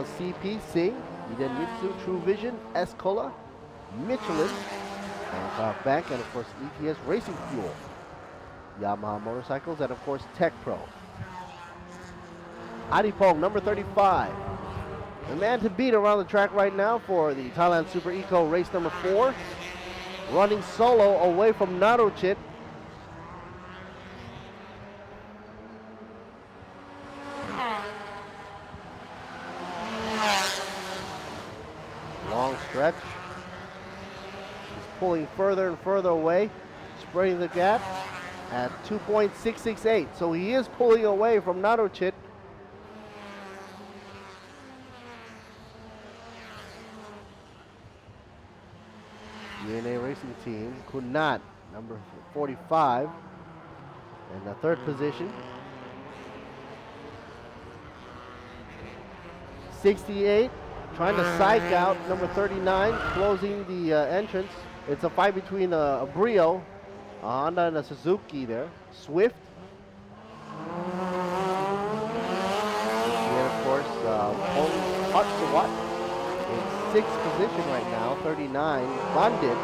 CPC, Hidenmitsu, True Vision, Escola, Michelin, Bangkok Bank, and of course ETS Racing Fuel, Yamaha Motorcycles, and of course Tech Pro. Adipong, number 35. The man to beat around the track right now for the Thailand Super Eco race number 4. Running solo away from Narochit. Long stretch. He's pulling further and further away, spreading the gap at 2.668. So he is pulling away from Narochit. DNA Racing Team, Kunat, number 45, in the third position. 68, trying to psych out number 39, closing the entrance. It's a fight between a Brio, a Honda, and a Suzuki there. Swift. And of course, Hot in sixth position right now, 39. Bandit.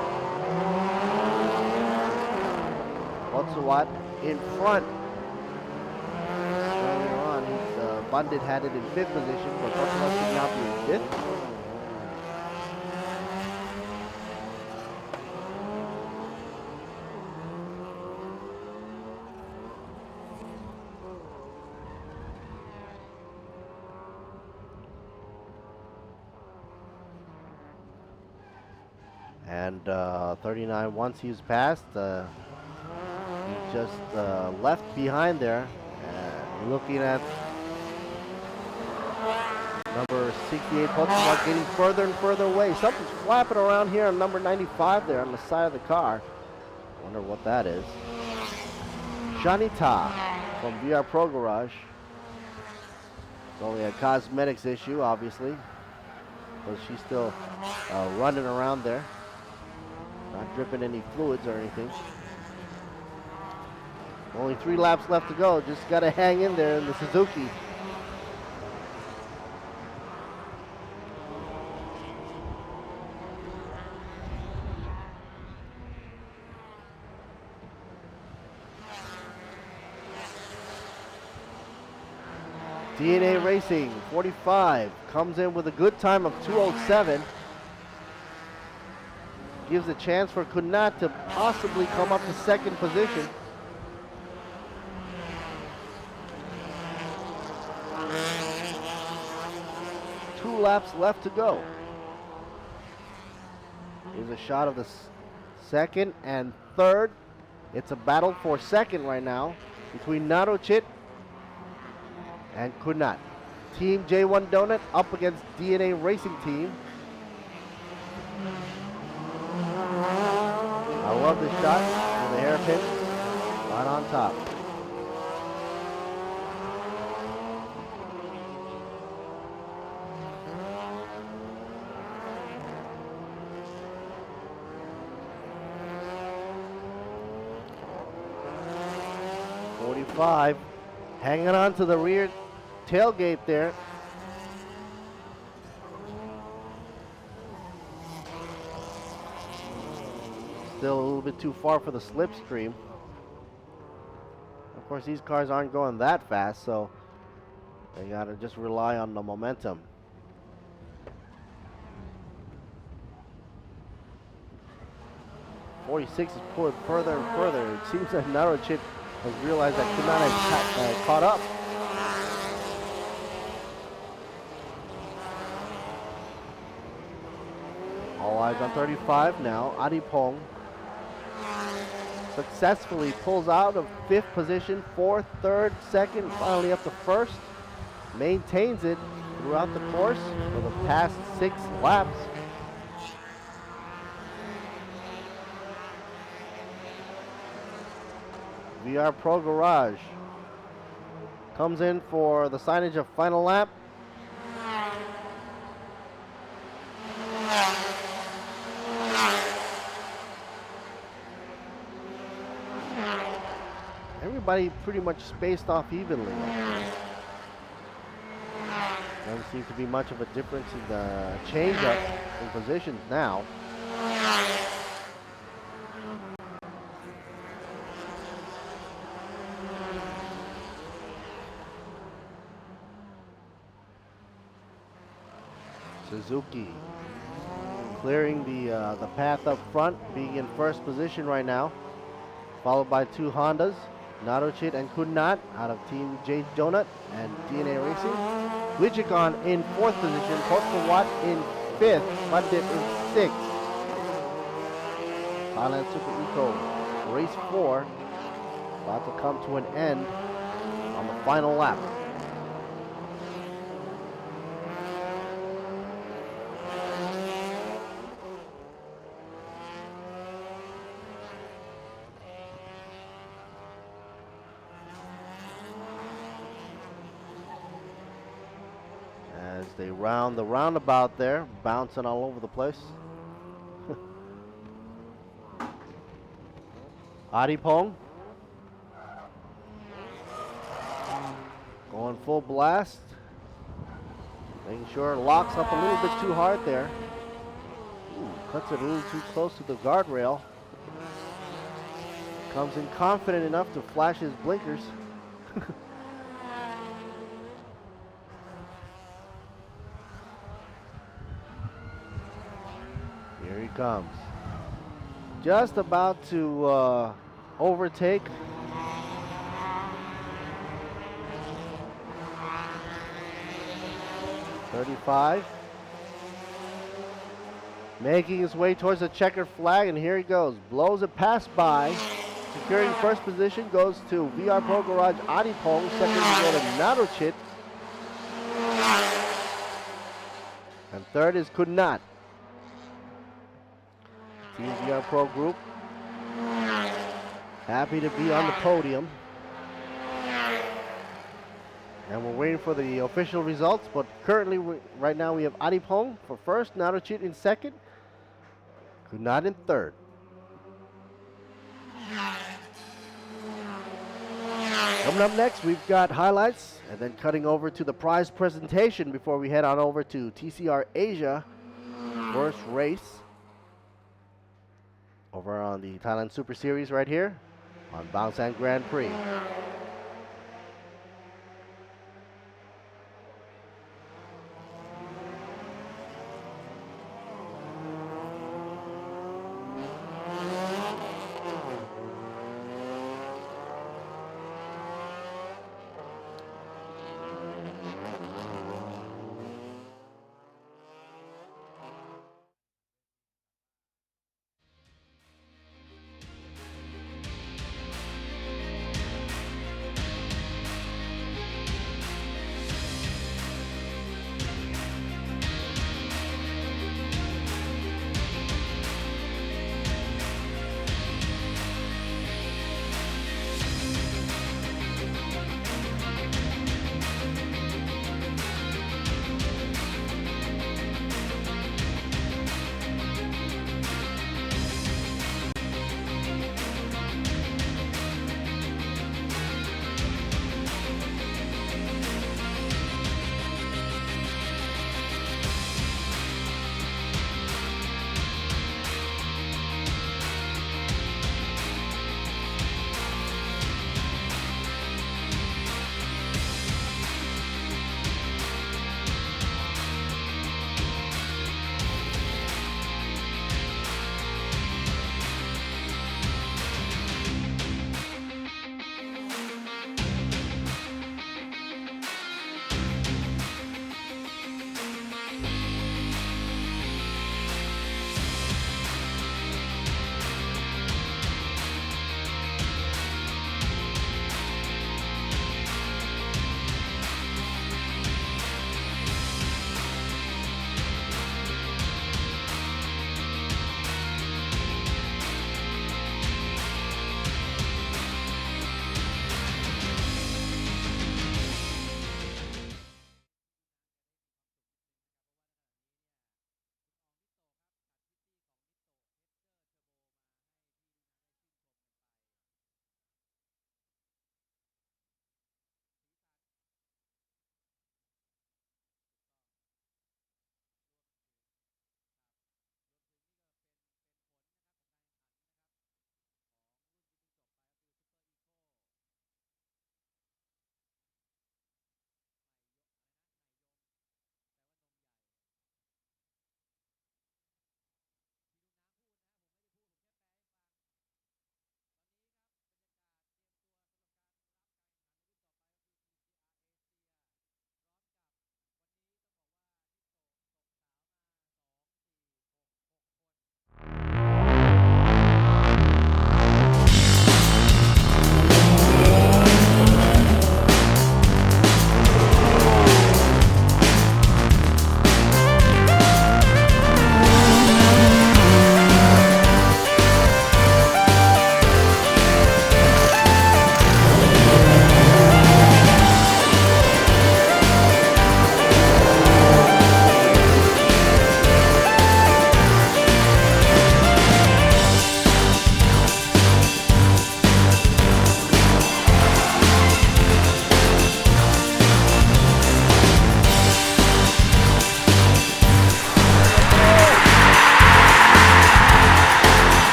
Otsawat in front. Earlier on, Bandit had it in fifth position, but Otsawat should now be in fifth. And 39, once he's passed, he just left behind there. Looking at number 68, Potsdam getting further and further away. Something's flapping around here on number 95 there on the side of the car. Wonder what that is. Shanita from VR Pro Garage. It's only a cosmetics issue, obviously, but she's still running around there. Not dripping any fluids or anything. Only 3 laps left to go. Just got to hang in there in the Suzuki. DNA Racing, 45, comes in with a good time of 2:07. Gives a chance for Kunat to possibly come up to second position. Two laps left to go. Here's a shot of the second and third. It's a battle for second right now between Narochit and Kunat. Team J1 Donut up against DNA Racing Team. I love this shot with the hairpin right on top. .45, hanging on to the rear tailgate there. Still a little bit too far for the slipstream. Of course, these cars aren't going that fast, so they gotta just rely on the momentum. .46 is pulling further and further. It seems that Narochit has realized that Kunat has caught up. All eyes on 35 now. Adipong successfully pulls out of fifth position, fourth, third, second, finally up to first. Maintains it throughout the course for the past 6 laps. VR Pro Garage comes in for the signage of final lap. Everybody pretty much spaced off evenly. Doesn't seem to be much of a difference in the change-up in positions now. Suzuki clearing the path up front, being in first position right now, followed by two Hondas, Naruchit and Kunnat out of Team J Donut and DNA Racing. Wijikon in fourth position, Kotpawat in fifth, Pandit in sixth. Thailand Super Eco race 4 about to come to an end on the final lap. As they round the roundabout there, bouncing all over the place. Adipong going full blast, making sure it locks up a little bit too hard there. Ooh, cuts it a little too close to the guardrail. Comes in confident enough to flash his blinkers. Here he comes. Just about to overtake. .35. Making his way towards the checkered flag, and here he goes. Blows it past by. Securing first position goes to VR Pro Garage Adipong. Second to go to Naruchit. And third is Kunnat. Team VR Pro Group happy to be on the podium. And we're waiting for the official results, but currently, right now, we have Adipong for first, Naruchit in second, Kunnat in third. Coming up next, we've got highlights, and then cutting over to the prize presentation before we head on over to TCR Asia, first race, over on the Thailand Super Series right here on Bangsaen Grand Prix.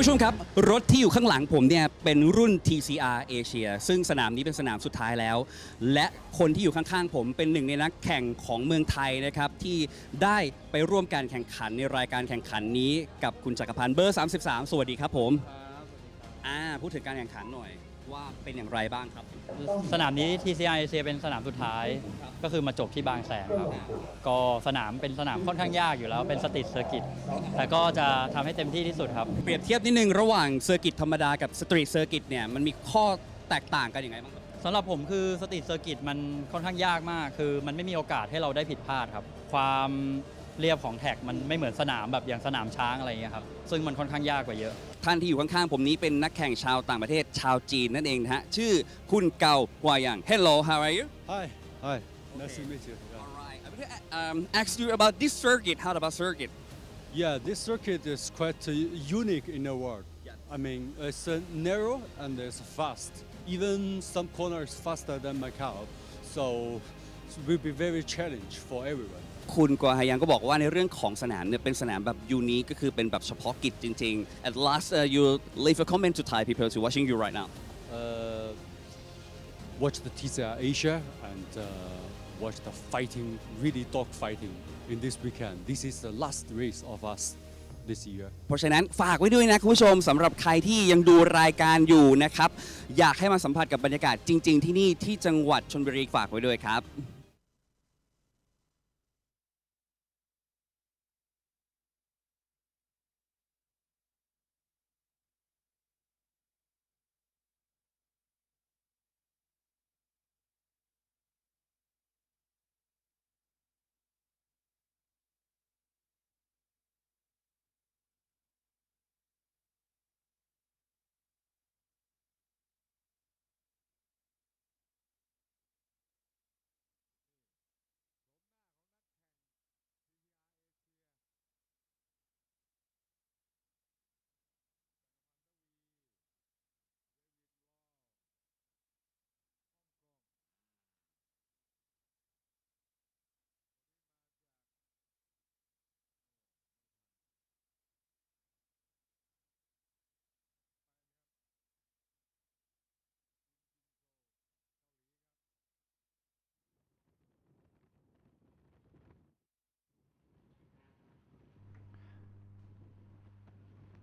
ผู้ชมครับรถที่อยู่ข้างหลังผมเนี่ยเป็นรุ่น TCR Asia ซึ่งสนามนี้เป็นสนามสุดท้ายแล้วและคนที่อยู่ข้างๆผมเป็นหนึ่งในนักแข่งของเมืองไทยนะครับที่ได้ไปร่วมการแข่งขันในรายการแข่งขันนี้กับคุณจักรพันธ์เบอร์ 33 สวัสดีครับผมพูดถึงการแข่งขันหน่อยว่าเป็นอย่างไรบ้างครับสนามนี้ TCR Asia เป็นสนามสุดท้ายก็คือมาจบที่บางแสนครับก็สนามเป็นสนามค่อนข้างยากอยู่แล้วเป็นสตรีทเซอร์กิตแต่ก็จะทำให้เต็มที่ที่สุดครับเปรียบเทียบนิดนึงระหว่างเซอร์กิตธรรมดากับสตรีทเซอร์กิตเนี่ยมันมีข้อแตกต่างกันยังไงบ้างครับสำหรับผมคือสตรีทเซอร์กิตมันค่อนข้างยากมากคือมันไม่มีโอกาสให้เราได้ผิดพลาดครับความเรียบของแท็กมันไม่เหมือนสนามแบบอย่างสนามช้างอะไรอย่างเงี้ยครับซึ่งมันค่อนข้างยากกว่าเยอะท่านที่อยู่ข้างๆผมนี้เป็นนักแข่งชาวต่างประเทศชาวจีนนั่นเองนะฮะชื่อคุณเกาฮวายัง Hello how are you Hi nice to meet you alright I'm going to ask you about this circuit how about circuit yeah this circuit is quite unique in the world I mean it's narrow and it's fast even some corners faster than Macau so it will be very challenge for everyoneคุณกัวฮายังก็บอกว่าในเรื่องของสนามเนี่ยเป็นสนามแบบยูนิคก็คือเป็นแบบเฉพาะกิจจริงๆ At last you leave a comment to Thai people who watching you right now watch the TCR Asia and watch the fighting really dog fighting in this weekend this is the last race of us this year เพราะฉะนั้นฝากไว้ด้วยนะคุณผู้ชมสำหรับใครที่ยังดูรายการอยู่นะครับอยากให้มาสัมผัสกับบรรยากาศจริงๆที่นี่ที่จังหวัดชลบุรีฝากไว้ด้วยครับ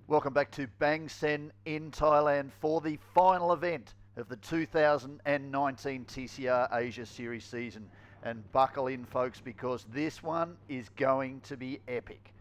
Welcome back to Bangsaen in Thailand for the final event of the 2019 TCR Asia Series season. And buckle in, folks, because this one is going to be epic.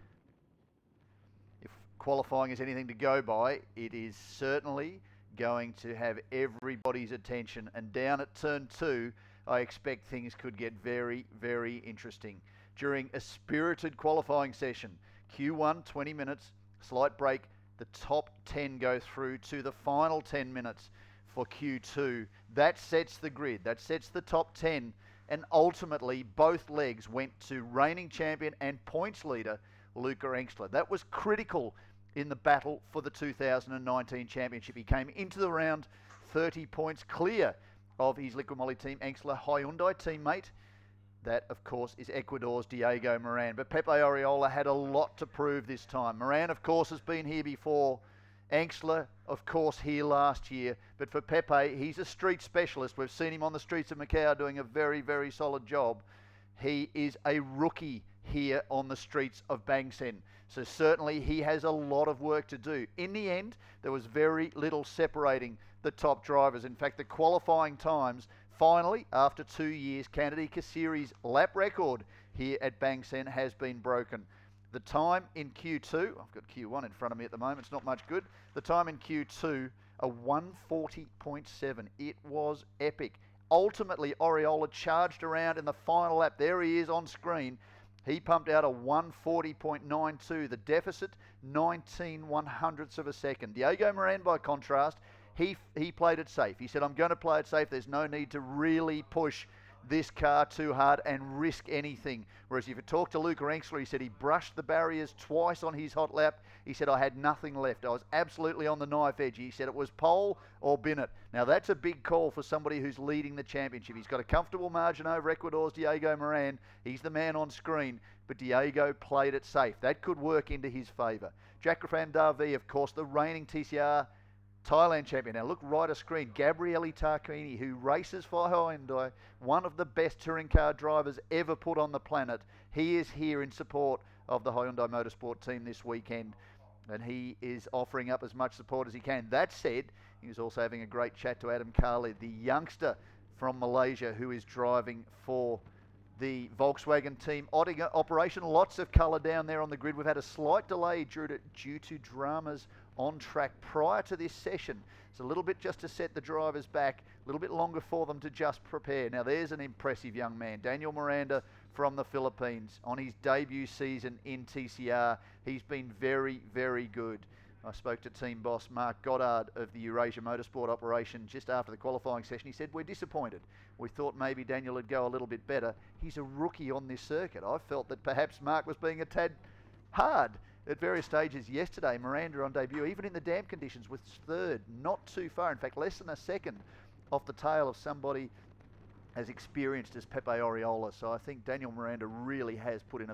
If qualifying is anything to go by, it is certainly going to have everybody's attention. And down at turn 2, I expect things could get very, very interesting. During a spirited qualifying session, Q1, 20 minutes, slight break, the top 10 go through to the final 10 minutes for Q2. That sets the grid, that sets the top 10, and ultimately both legs went to reigning champion and points leader Luca Engstler. That was critical in the battle for the 2019 championship. He came into the round 30 points clear of his Liqui Moly team, Engstler Hyundai teammate. That, of course, is Ecuador's Diego Moran. But Pepe Oriola had a lot to prove this time. Moran, of course, has been here before. Engstler, of course, here last year. But for Pepe, he's a street specialist. We've seen him on the streets of Macau doing a very, very solid job. He is a rookie here on the streets of Bangsaen. So certainly he has a lot of work to do. In the end, there was very little separating the top drivers. In fact, the qualifying times finally, after 2 years, Kennedy Kasiri's lap record here at Bangsaen has been broken. The time in Q2, I've got Q1 in front of me at the moment, it's not much good. The time in Q2, a 140.7. It was epic. Ultimately, Oriola charged around in the final lap. There he is on screen. He pumped out a 140.92. The deficit, 19/100ths of a second. Diego Moran, by contrast, he played it safe. He said, I'm going to play it safe. There's no need to really push this car too hard and risk anything. Whereas if you talk to Luca Engstler, he said he brushed the barriers twice on his hot lap. He said, I had nothing left. I was absolutely on the knife edge. He said it was pole or bin it. Now that's a big call for somebody who's leading the championship. He's got a comfortable margin over Ecuador's Diego Moran. He's the man on screen, but Diego played it safe. That could work into his favour. Jakrafan Darvi, of course, the reigning TCR Thailand champion. Now look right of screen, Gabriele Tarquini, who races for Hyundai, one of the best touring car drivers ever put on the planet. He is here in support of the Hyundai Motorsport team this weekend, and he is offering up as much support as he can. That said, he was also having a great chat to Adam Khalid, the youngster from Malaysia who is driving for the Volkswagen team operation. Lots of colour down there on the grid. We've had a slight delay due to dramas on track prior to this session. It's a little bit just to set the drivers back, a little bit longer for them to just prepare. Now there's an impressive young man, Daniel Miranda from the Philippines on his debut season in TCR. He's been very, very good. I spoke to team boss Mark Goddard of the Eurasia Motorsport operation just after the qualifying session. He said, we're disappointed. We thought maybe Daniel would go a little bit better. He's a rookie on this circuit. I felt that perhaps Mark was being a tad hard at various stages yesterday. Miranda on debut, even in the damp conditions, was third, not too far. In fact, less than a second off the tail of somebody as experienced as Pepe Oriola. So I think Daniel Miranda really has put in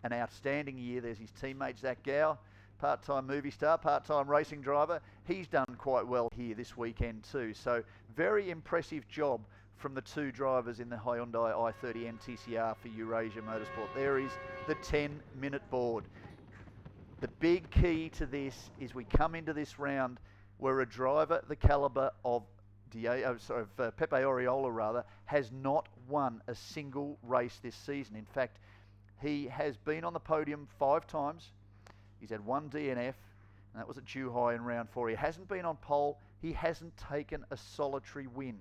an outstanding year. There's his teammate Zach Gow, part-time movie star, part-time racing driver. He's done quite well here this weekend too. So very impressive job from the two drivers in the Hyundai i30N TCR for Eurasia Motorsport. There is the 10-minute board. The big key to this is we come into this round where a driver the calibre of Pepe Oriola has not won a single race this season. In fact, he has been on the podium 5 times. He's had 1 DNF, and that was at Zhuhai in round 4. He hasn't been on pole. He hasn't taken a solitary win.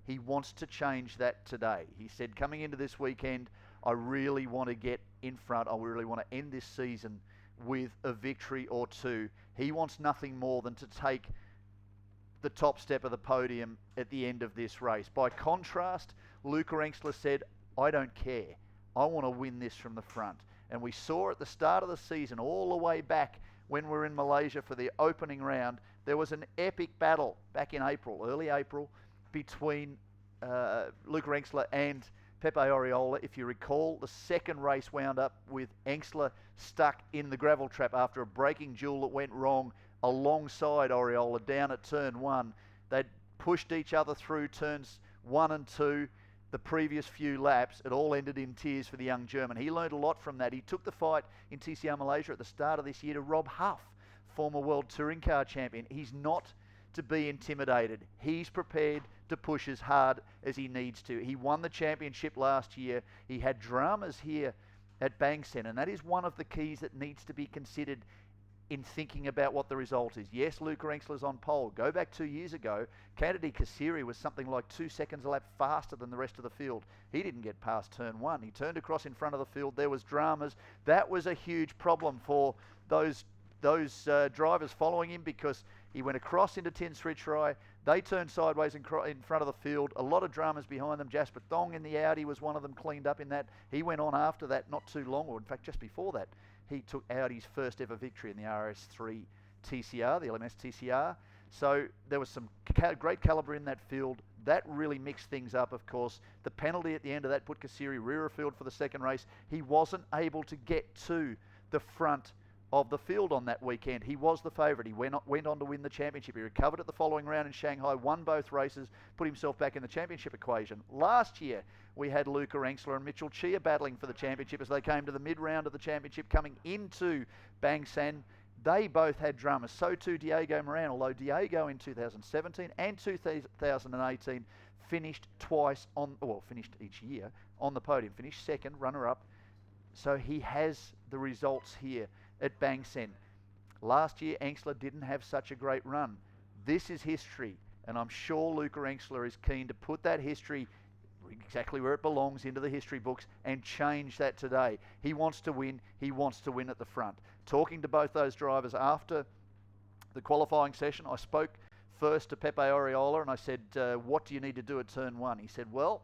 He wants to change that today. He said, coming into this weekend, I really want to get in front. I really want to end this season with a victory or 2. He wants nothing more than to take the top step of the podium at the end of this race. By contrast, Luca Engstler said, I don't care. I want to win this from the front. And we saw at the start of the season, all the way back when we were in Malaysia for the opening round, there was an epic battle back in April, early April, between Luca Engstler and Pepe Oriola. If you recall, the second race wound up with Engstler stuck in the gravel trap after a braking duel that went wrong alongside Oriola down at turn 1. They'd pushed each other through turns 1 and 2. The previous few laps, it all ended in tears for the young German. He learned a lot from that. He took the fight in TCR Malaysia at the start of this year to Rob Huff, former world touring car champion. He's not to be intimidated. He's prepared to push as hard as he needs to. He won the championship last year. He had dramas here at Bangsaen, and that is one of the keys that needs to be considered in thinking about what the result is. Yes, Luca Engstler's on pole. Go back 2 years ago, Kennedy Kasiri was something like 2 seconds a lap faster than the rest of the field. He didn't get past turn 1. He turned across in front of the field. There was dramas. That was a huge problem for those drivers following him, because he went across into Tin Sri Chai. They turned sideways in front of the field. A lot of dramas behind them. Jasper Thong in the Audi was one of them, cleaned up in that. He went on after that not too long, or in fact just before that. He took Audi's first ever victory in the RS3 TCR, the LMS TCR. So there was some great calibre in that field. That really mixed things up, of course. The penalty at the end of that put Kasiri rear of field for the second race. He wasn't able to get to the front of the field on that weekend. He was the favourite. He went on to win the championship. He recovered at the following round in Shanghai, won both races, put himself back in the championship equation. Last year, we had Luca Engstler and Mitchell Chia battling for the championship as they came to the mid-round of the championship coming into Bangsaen. They both had dramas. So too Diego Moran, although Diego in 2017 and 2018 finished finished each year on the podium, finished second, runner-up. So he has the results here at Bangsaen. Last year, Engstler didn't have such a great run. This is history, and I'm sure Luca Engstler is keen to put that history exactly where it belongs, into the history books, and change that today. He wants to win. He wants to win at the front. Talking to both those drivers after the qualifying session, I spoke first to Pepe Oriola, and I said, what do you need to do at turn 1? He said, well,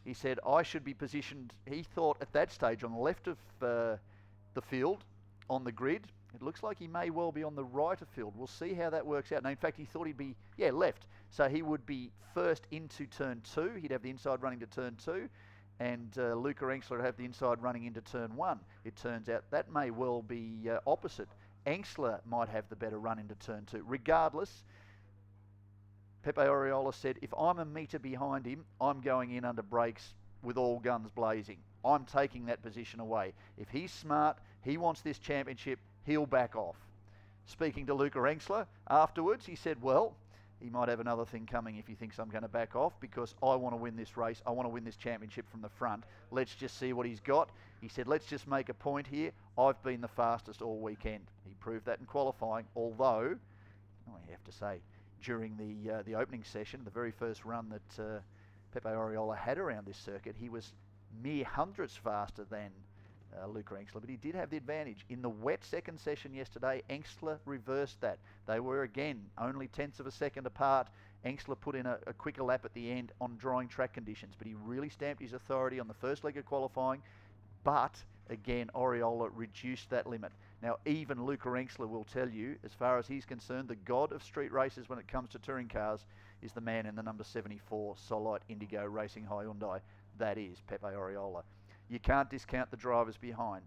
He said, I should be positioned, he thought at that stage, on the left of the field, on the grid. It looks like he may well be on the right of field. We'll see how that works out. Now, in fact, he thought he'd be, left. So he would be first into turn 2. He'd have the inside running to turn 2. And Luca Engsler would have the inside running into turn 1. It turns out that may well be opposite. Engsler might have the better run into turn 2. Regardless, Pepe Oriola said, if I'm a metre behind him, I'm going in under brakes with all guns blazing. I'm taking that position away. If he's smart, he wants this championship, he'll back off. Speaking to Luca Engsler afterwards, he said, well, he might have another thing coming if he thinks I'm going to back off, because I want to win this race. I want to win this championship from the front. Let's just see what he's got. He said, let's just make a point here. I've been the fastest all weekend. He proved that in qualifying, although, I have to say, during the opening session, the very first run that Pepe Oriola had around this circuit, he was mere hundredths faster than Luca Engsler, but he did have the advantage. In the wet second session yesterday, Engsler reversed that. They were, again, only tenths of a second apart. Engsler put in a quicker lap at the end on drying track conditions, but he really stamped his authority on the first leg of qualifying. But, again, Oriola reduced that limit. Now, even Luca Engsler will tell you, as far as he's concerned, the god of street races when it comes to touring cars is the man in the number 74 Solite Indigo Racing Hyundai. That is Pepe Oriola. You can't discount the drivers behind.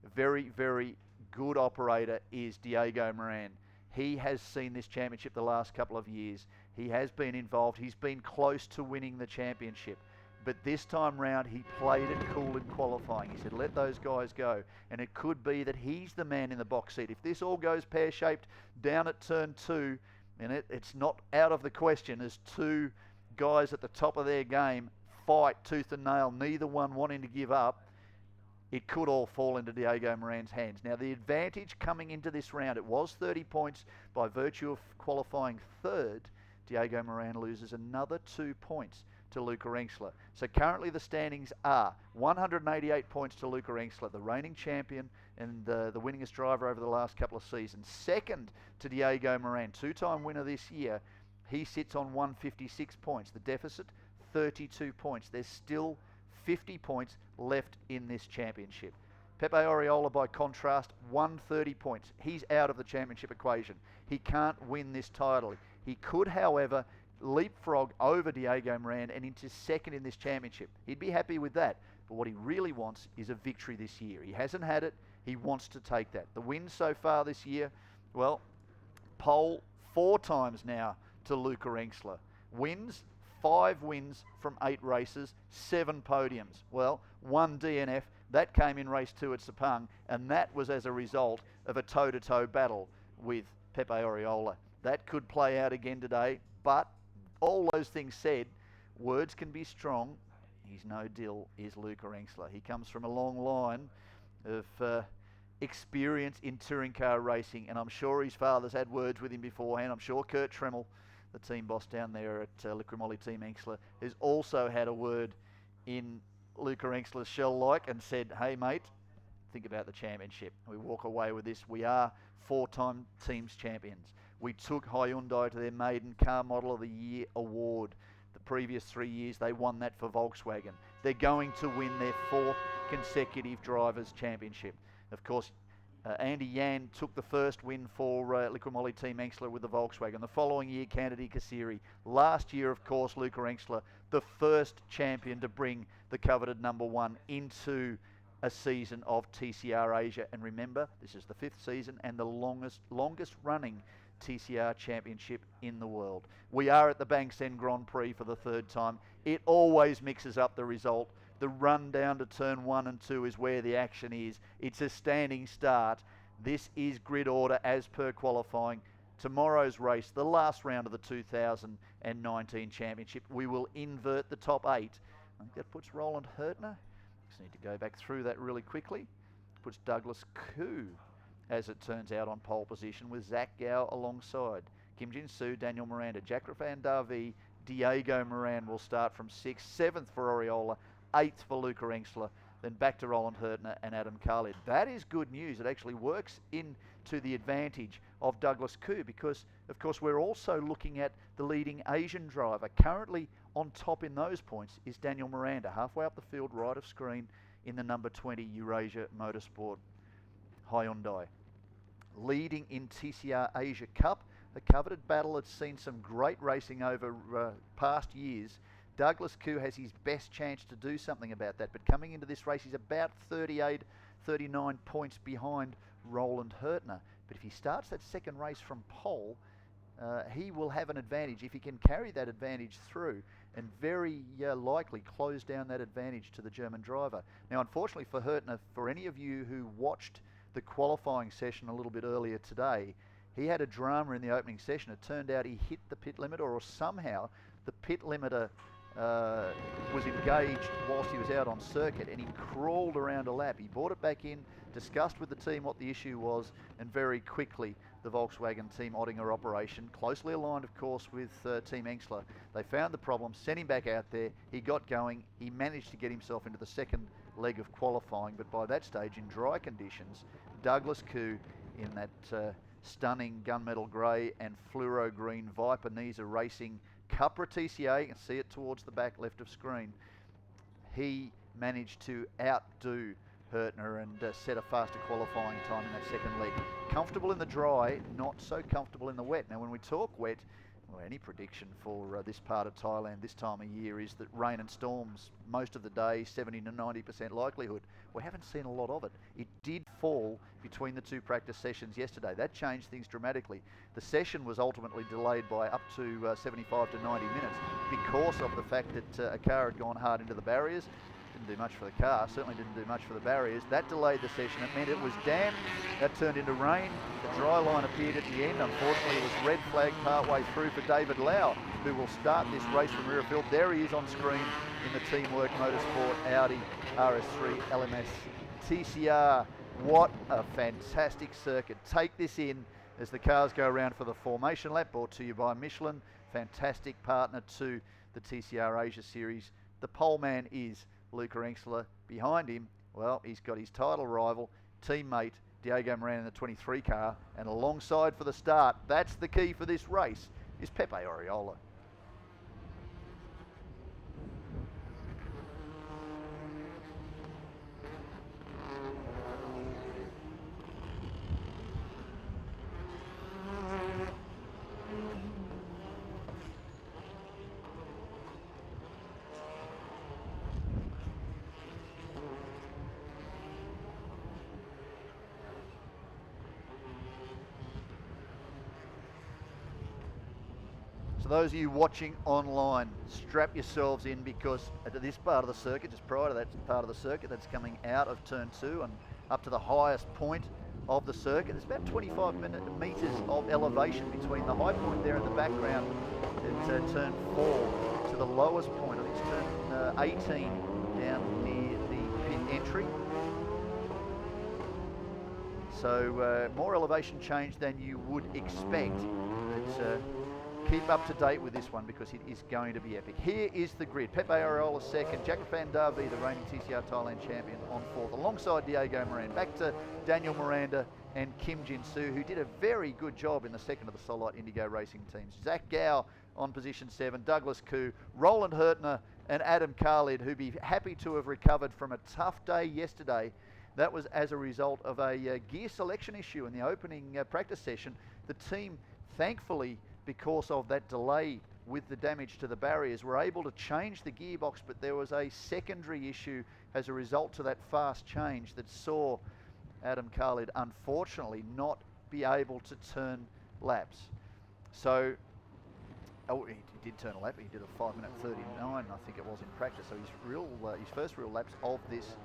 A very, very good operator is Diego Moran. He has seen this championship the last couple of years. He has been involved. He's been close to winning the championship. But this time round, he played it cool in qualifying. He said, let those guys go. And it could be that he's the man in the box seat. If this all goes pear-shaped down at turn 2, and it's not out of the question as two guys at the top of their game fight tooth and nail, neither one wanting to give up, it could all fall into Diego Moran's hands. Now, the advantage coming into this round, it was 30 points by virtue of qualifying third. Diego Moran loses another 2 points to Luca Engsler. So currently the standings are 188 points to Luca Engsler, the reigning champion and the winningest driver over the last couple of seasons. Second to Diego Moran, two-time winner this year. He sits on 156 points. The deficit, 32 points. There's still 50 points left in this championship. Pepe Oriola, by contrast, 130 points. He's out of the championship equation. He can't win this title. He could, however, leapfrog over Diego Moran and into second in this championship. He'd be happy with that. But what he really wants is a victory this year. He hasn't had it. He wants to take that. The wins so far this year, well, pole 4 times now to Luca Engsler. Wins, 5 wins from 8 races, 7 podiums. Well, 1 DNF. That came in race 2 at Sepang, and that was as a result of a toe-to-toe battle with Pepe Oriola. That could play out again today, but all those things said, words can be strong. He's no dill, is Luca Engsler. He comes from a long line of experience in touring car racing, and I'm sure his father's had words with him beforehand. I'm sure Kurt Tremmel, the team boss down there at Liquimoli Team Engsler, has also had a word in Luca Engsler's shell-like and said, hey mate, think about the championship. We walk away with this. We are 4-time teams champions. We took Hyundai to their maiden Car Model of the Year award. The previous 3 years, they won that for Volkswagen. They're going to win their 4th consecutive Drivers' Championship. Of course, Andy Yan took the first win for Liquimoli Team Engsler with the Volkswagen. The following year, Kennedy Kassiri. Last year, of course, Luca Engsler, the first champion to bring the coveted number 1 into a season of TCR Asia. And remember, this is the 5th season and the longest running TCR Championship in the world. We are at the Bangsaen Grand Prix for the 3rd time. It always mixes up the result. The run down to turn 1 and 2 is where the action is. It's a standing start. This is grid order as per qualifying. Tomorrow's race, the last round of the 2019 Championship, we will invert the top 8. I think that puts Roland Hertner. Just need to go back through that really quickly. Puts Douglas Koo, as it turns out, on pole position with Zach Gow alongside. Kim Jin-soo, Daniel Miranda, Jack Van Darvie, Diego Moran will start from 6th, 7th for Oriola, 8th for Luca Engsler, then back to Roland Hertner and Adam Khalid. That is good news. It actually works in to the advantage of Douglas Koo, because of course we're also looking at the leading Asian driver. Currently on top in those points is Daniel Miranda, halfway up the field, right of screen, in the number 20 Eurasia Motorsport Hyundai. Leading in TCR Asia Cup, a coveted battle that's seen some great racing over past years. Douglas Koo has his best chance to do something about that, but coming into this race he's about 38, 39 points behind Roland Hurtner. But if he starts that second race from pole, he will have an advantage if he can carry that advantage through and very likely close down that advantage to the German driver. Now, unfortunately for Hurtner, for any of you who watched the qualifying session a little bit earlier today, he had a drama in the opening session. It turned out he hit the pit limiter, or somehow the pit limiter was engaged whilst he was out on circuit, and he crawled around a lap. He brought it back in, discussed with the team what the issue was, and very quickly the Volkswagen Team Ottinger operation, closely aligned of course with Team Engsler, they found the problem, sent him back out there, he got going, he managed to get himself into the second leg of qualifying, but by that stage in dry conditions, Douglas Koo in that stunning gunmetal grey and fluoro green Viper Nisa Racing Cupra TCA, you can see it towards the back left of screen, he managed to outdo Hurtner and set a faster qualifying time in that second leg. Comfortable in the dry, not so comfortable in the wet. Now when we talk wet, well, any prediction for this part of Thailand this time of year is that rain and storms most of the day, 70 to 90% likelihood. We haven't seen a lot of it. It did fall between the two practice sessions yesterday. That changed things dramatically. The session was ultimately delayed by up to 75 to 90 minutes because of the fact that a car had gone hard into the barriers. Didn't do much for the car, certainly didn't do much for the barriers. That delayed the session. It meant it was damp. That turned into rain. The dry line appeared at the end. Unfortunately, it was red flag partway through for David Lau, who will start this race from rear field. There he is on screen in the Teamwork Motorsport Audi RS3 LMS TCR. What a fantastic circuit. Take this in as the cars go around for the formation lap, brought to you by Michelin. Fantastic partner to the TCR Asia Series. The pole man is Luca Engsler. Behind him, well, he's got his title rival, teammate Diego Moran in the 23 car, and alongside for the start, that's the key for this race, is Pepe Oriola. So those of you watching online, strap yourselves in, because at this part of the circuit, just prior to that part of the circuit that's coming out of turn 2 and up to the highest point of the circuit, there's about 25 metres of elevation between the high point there in the background at turn 4 to the lowest point. I think it's turn 18 down near the pit entry. So more elevation change than you would expect. But, keep up to date with this one because it is going to be epic. Here is the grid. Pepe Oriola second, Jack Van Darby, the reigning TCR Thailand champion, on fourth, alongside Diego Moran. Back to Daniel Miranda and Kim Jin-soo, who did a very good job in the second of the Solite Indigo racing teams. Zach Gow on position 7, Douglas Koo, Roland Hurtner and Adam Khalid, who'd be happy to have recovered from a tough day yesterday. That was as a result of a gear selection issue in the opening practice session. The team, thankfully, because of that delay with the damage to the barriers, were able to change the gearbox, but there was a secondary issue as a result to that fast change that saw Adam Khalid unfortunately not be able to turn laps. So, he did turn a lap, he did a 5:39, I think it was, in practice, so his first real laps of this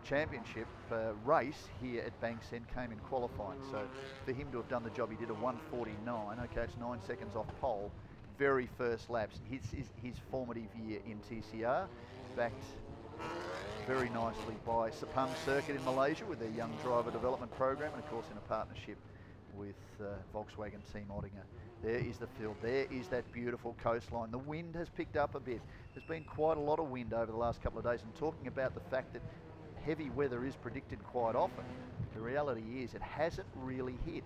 championship race here at Bangsaen came in qualifying. So for him to have done the job, he did a 1:49. Okay, it's 9 seconds off pole. Very first laps. His formative year in TCR, backed very nicely by Sepang Circuit in Malaysia with their young driver development program, and of course in a partnership with Volkswagen Team Ottinger. There is the field. There is that beautiful coastline. The wind has picked up a bit. There's been quite a lot of wind over the last couple of days, and talking about the fact that heavy weather is predicted quite often. The reality is it hasn't really hit.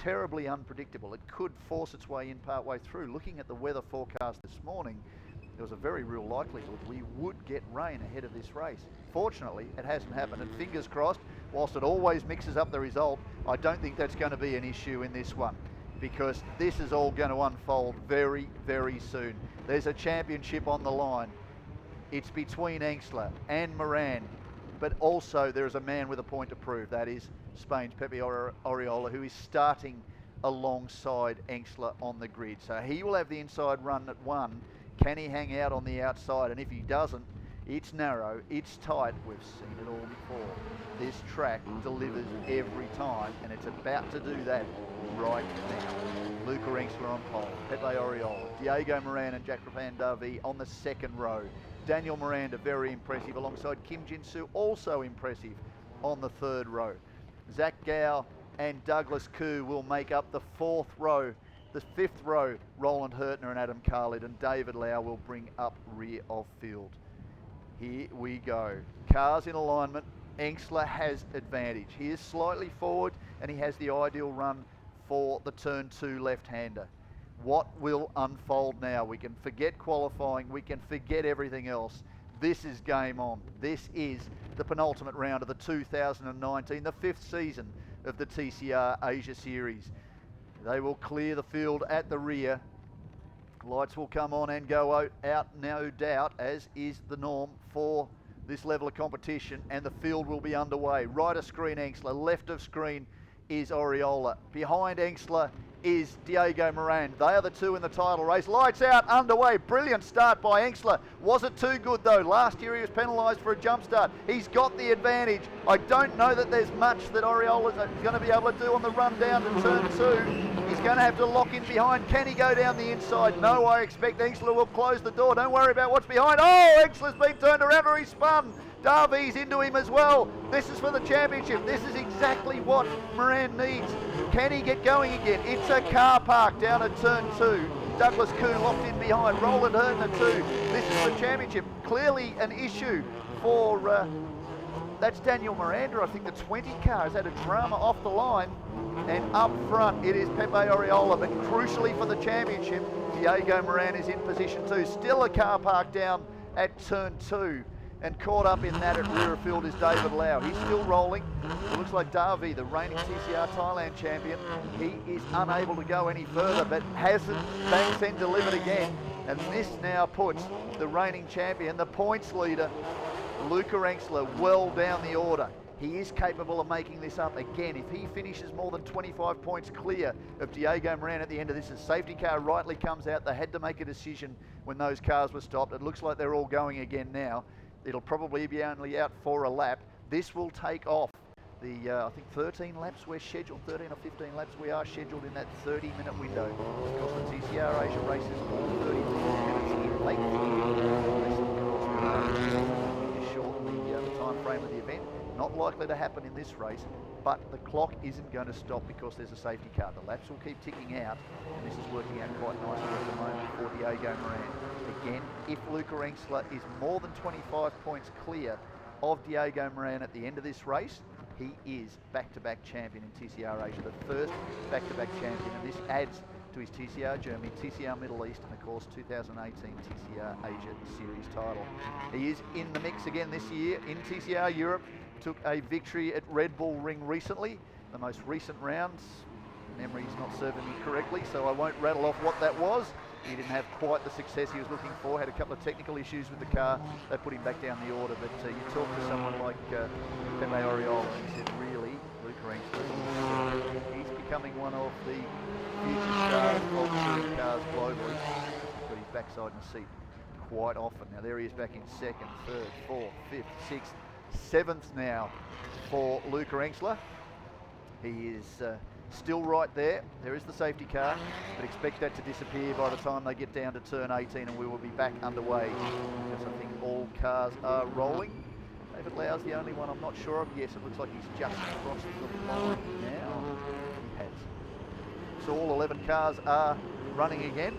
Terribly unpredictable. It could force its way in part way through. Looking at the weather forecast this morning, there was a very real likelihood we would get rain ahead of this race. Fortunately, it hasn't happened, and fingers crossed, whilst it always mixes up the result, I don't think that's going to be an issue in this one, because this is all going to unfold very, very soon. There's a championship on the line. It's between Engstler and Moran, but also there is a man with a point to prove. That is Spain's Pepe Oriola, who is starting alongside Engstler on the grid. So he will have the inside run at 1. Can he hang out on the outside? And if he doesn't, it's narrow, it's tight. We've seen it all before. This track delivers every time, and it's about to do that right now. Luca Engstler on pole, Pepe Oriola, Diego Moran and Jack Rapan Davi on the second row. Daniel Miranda, very impressive, alongside Kim Jin-soo, also impressive on the third row. Zach Gow and Douglas Koo will make up the fourth row. The fifth row, Roland Hurtner and Adam Khalid, and David Lau will bring up rear of field. Here we go. Cars in alignment. Engstler has advantage. He is slightly forward, and he has the ideal run for the turn 2 left-hander. What will unfold now? We can forget qualifying. We can forget everything else. This is game on. This is the penultimate round of the 2019, the 5th season of the TCR Asia Series. They will clear the field at the rear. Lights will come on and go out, no doubt, as is the norm for this level of competition, and the field will be underway. Right of screen, Engstler. Left of screen is Oriola. Behind Engstler is Diego Moran. They are the two in the title race. Lights out, underway. Brilliant start by Engstler. Was it too good though? Last year he was penalised for a jump start. He's got the advantage. I don't know that there's much that Oriola's going to be able to do on the run down to turn 2. He's going to have to lock in behind. Can he go down the inside? No, I expect Engstler will close the door. Don't worry about what's behind. Oh, Engstler's been turned around or he's spun. Darby's into him as well. This is for the championship. This is exactly what Moran needs. Can he get going again? It's a car park down at turn 2. Douglas Koo locked in behind. Roland Hurtner 2. This is the championship. Clearly an issue for, that's Daniel Miranda. I think the 20 car has had a drama off the line. And up front it is Pepe Oriola. But crucially for the championship, Diego Moran is in position 2. Still a car park down at turn 2. And caught up in that at rear of field is David Lau. He's still rolling. It looks like Davi, the reigning TCR Thailand champion, he is unable to go any further, but hasn't Bangsaen delivered again. And this now puts the reigning champion, the points leader, Luca Engstler, well down the order. He is capable of making this up again. If he finishes more than 25 points clear of Diego Moran at the end of this, a safety car rightly comes out. They had to make a decision when those cars were stopped. It looks like they're all going again now. It'll probably be only out for a lap. This will take off the, I think 13 laps we're scheduled, 13 or 15 laps we are scheduled in that 30-minute window. Of course, the TCR Asia races all 30 minutes in late to shorten the time frame of the event. Not likely to happen in this race, but the clock isn't going to stop because there's a safety car. The laps will keep ticking out, and this is working out quite nicely at the moment for Diego Moran. Again, if Luca Engstler is more than 25 points clear of Diego Moran at the end of this race, he is back-to-back champion in TCR Asia, the first back-to-back champion, and this adds to his TCR Germany, TCR Middle East, and of course 2018 TCR Asia Series title. He is in the mix again this year in TCR Europe. Took a victory at Red Bull Ring recently, the most recent rounds. Memory's not serving me correctly, so I won't rattle off what that was. He didn't have quite the success he was looking for, had a couple of technical issues with the car. They put him back down the order, but you talk to someone like Pepe Oriola, and he said, really, Luca Engstler, he's becoming one of the future stars of touring cars globally. He's got his backside in the seat quite often. Now there he is back in second, third, fourth, fifth, sixth, seventh now for Luca Engstler. He is still right there. There is the safety car, but expect that to disappear by the time they get down to turn 18, and we will be back underway because I think all cars are rolling. David Lau's the only one I'm not sure of. Yes, it looks like he's just crossed the line now. He has. So all 11 cars are running again.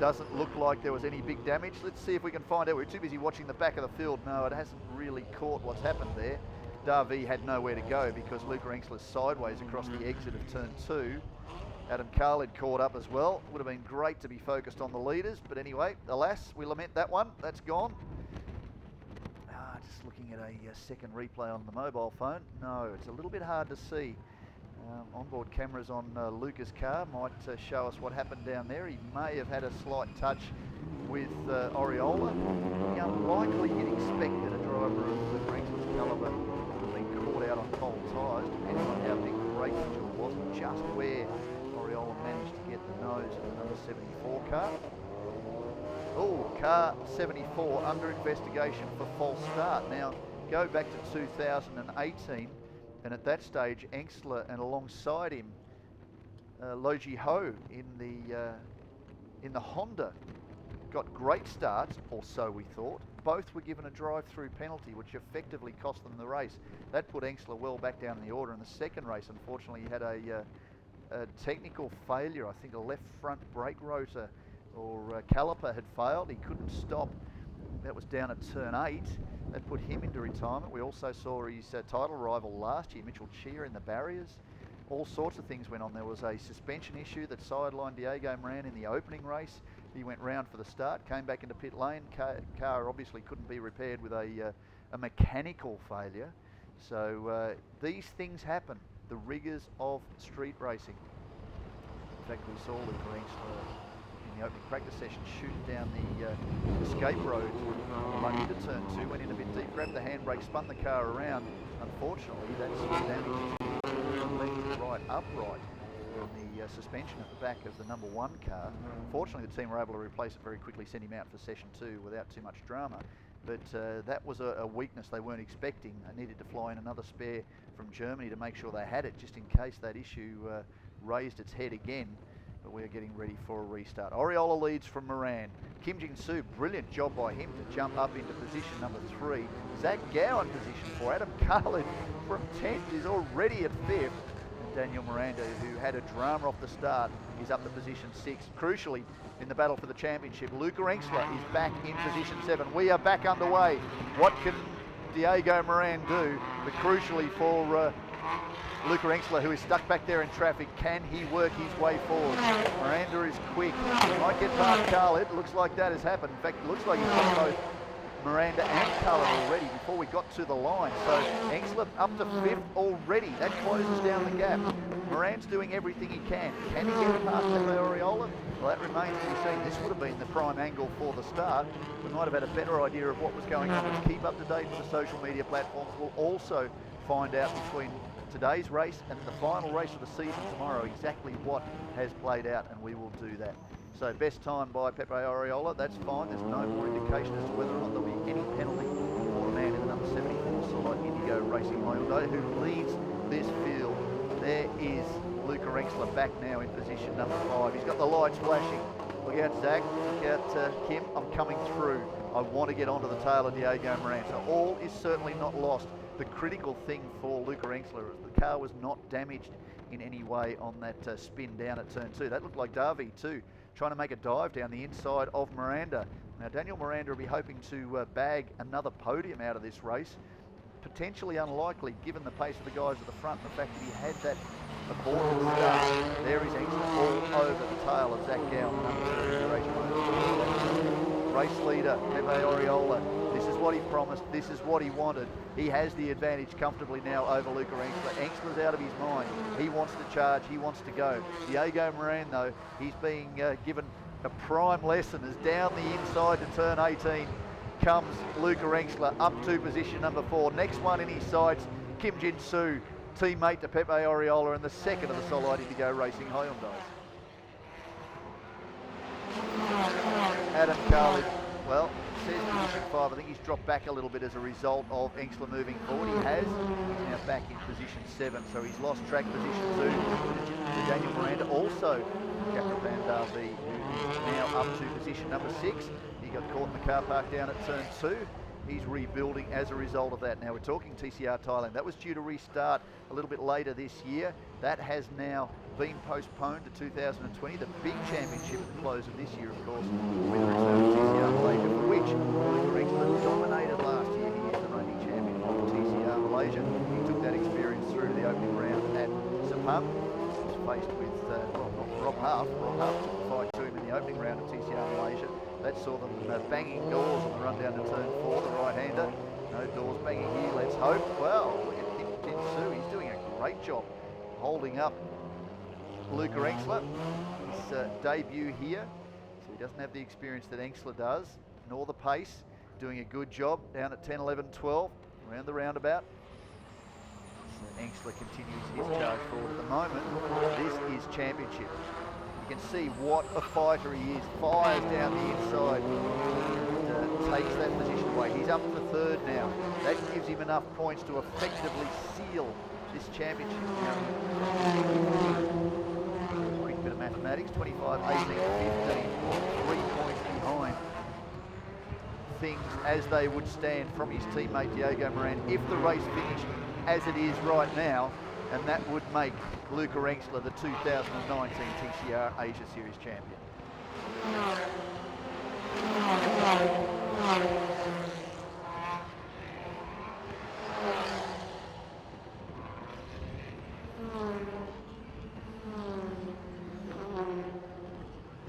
Doesn't look like there was any big damage. Let's see if we can find out. We're too busy watching the back of the field. No, it hasn't really caught what's happened there. Darby had nowhere to go because Luca Engsler's sideways across the exit of turn 2. Adam Khalid caught up as well. Would have been great to be focused on the leaders, but anyway, alas, we lament that one. That's gone. Just looking at a second replay on the mobile phone. No, it's a little bit hard to see. Onboard cameras on Luca's car might show us what happened down there. He may have had a slight touch with Oriola. The unlikely you'd expect that a driver of Luca Engsler's calibre would have been caught out on cold tyres, depending on how big the brake fluid was, just where Oriola managed to get the nose of the number 74 car. Oh, car 74 under investigation for false start. Now, go back to 2018, and at that stage, Engsler and alongside him, Loji Ho in the Honda got great starts, or so we thought. Both were given a drive-through penalty, which effectively cost them the race. That put Engsler well back down in the order. In the second race, unfortunately, he had a technical failure. I think a left front brake rotor or caliper had failed. He couldn't stop. That was down at turn 8. That put him into retirement. We also saw his title rival last year, Mitchell Chia, in the barriers. All sorts of things went on. There was a suspension issue that sidelined Diego Moran in the opening race. He went round for the start, came back into pit lane. Car obviously couldn't be repaired with a mechanical failure. So these things happen. The rigours of street racing. In fact, we saw Luca Engsler in the opening practice session shoot down the escape road, run into turn 2, went in a bit deep, grabbed the handbrake, spun the car around. Unfortunately, that's damage to the left right upright on the suspension at the back of the number 1 car. Fortunately, the team were able to replace it very quickly, send him out for session 2 without too much drama. But that was a weakness they weren't expecting. They needed to fly in another spare from Germany to make sure they had it, just in case that issue raised its head again. But we're getting ready for a restart. Oriola leads from Moran. Kim Jin-soo, brilliant job by him to jump up into position number 3. Zach Gow in position 4. Adam Khalid from 10th is already at 5th. And Daniel Miranda, who had a drama off the start, is up to position 6. Crucially, in the battle for the championship, Luca Engsler is back in position 7. We are back underway. What can Diego Moran do? But crucially for Luca Engsler, who is stuck back there in traffic, can he work his way forward? Miranda is quick. Might get past Khalid. Looks like that has happened. In fact, it looks like he's got both Miranda and Khalid already before we got to the line. So Engsler up to 5th already. That closes down the gap. Moran's doing everything he can. Can he get past Pepe Oriola? Well, that remains to be seen. This would have been the prime angle for the start. We might have had a better idea of what was going on. But keep up to date with the social media platforms. We'll also find out between today's race and the final race of the season tomorrow exactly what has played out, and we will do that. So best time by Pepe Oriola, that's fine. There's no more indication as to whether or not there'll be any penalty for the man in the number 74 Solite Indigo Racing Hyundai who leads this field. There is Luca Engsler back now in position number 5. He's got the lights flashing. Look out, Zach. Look out, Kim. I'm coming through. I want to get onto the tail of Diego Moran. So all is certainly not lost. The critical thing for Luca Engsler is the car was not damaged in any way on that spin down at turn 2. That looked like Darby too, trying to make a dive down the inside of Miranda. Now Daniel Miranda will be hoping to bag another podium out of this race. Potentially unlikely given the pace of the guys at the front and the fact that he had that aborted start. There is Engsler all over the tail of Zach Gow, number 2. Race leader, Pepe Oriola. This is what he promised. This is what he wanted. He has the advantage comfortably now over Luca Engsler. Engsler's out of his mind. He wants to charge. He wants to go. Diego Moran, though, he's being given a prime lesson as down the inside to turn 18 comes Luca Engsler up to position number 4. Next one in his sights, Kim Jin-soo, teammate to Pepe Oriola and the second of the Solite Indigo Racing Hyundais. Adam Khalid, well, says position 5. I think he's dropped back a little bit as a result of Engsler moving forward. He has. He's now back in position 7, so he's lost track position 2 to Daniel Miranda. Also, Captain Van Darby, who is now up to position number 6. He got caught in the car park down at turn 2. He's rebuilding as a result of that. Now we're talking TCR Thailand. That was due to restart a little bit later this year. That has now been postponed to 2020. The big championship at the close of this year, of course, with the return of TCR Malaysia, for which Luca Engsler dominated last year. He is the reigning champion of TCR Malaysia. Malaysia. He took that experience through to the opening round at Sepang. He was faced with, Rob Half. Rob Half took the fight to him in the opening round of TCR Malaysia. That saw them banging doors on the run down to turn 4, the right-hander. No doors banging here, let's hope. Well, look at Kim Jin-soo. He's doing a great job holding up Luca Engsler. His debut here, so he doesn't have the experience that Engsler does, nor the pace. Doing a good job down at 10, 11, 12, around the roundabout. So Engsler continues his charge forward at the moment. This is championship. You can see what a fighter he is. Fires down the inside and takes that position away. He's up for third now. That gives him enough points to effectively seal this championship. Quick bit of mathematics, 25, 18, 15, 3 points behind things as they would stand from his teammate Diego Moran if the race finished as it is right now, and that would make Luca Engsler the 2019 TCR Asia Series champion.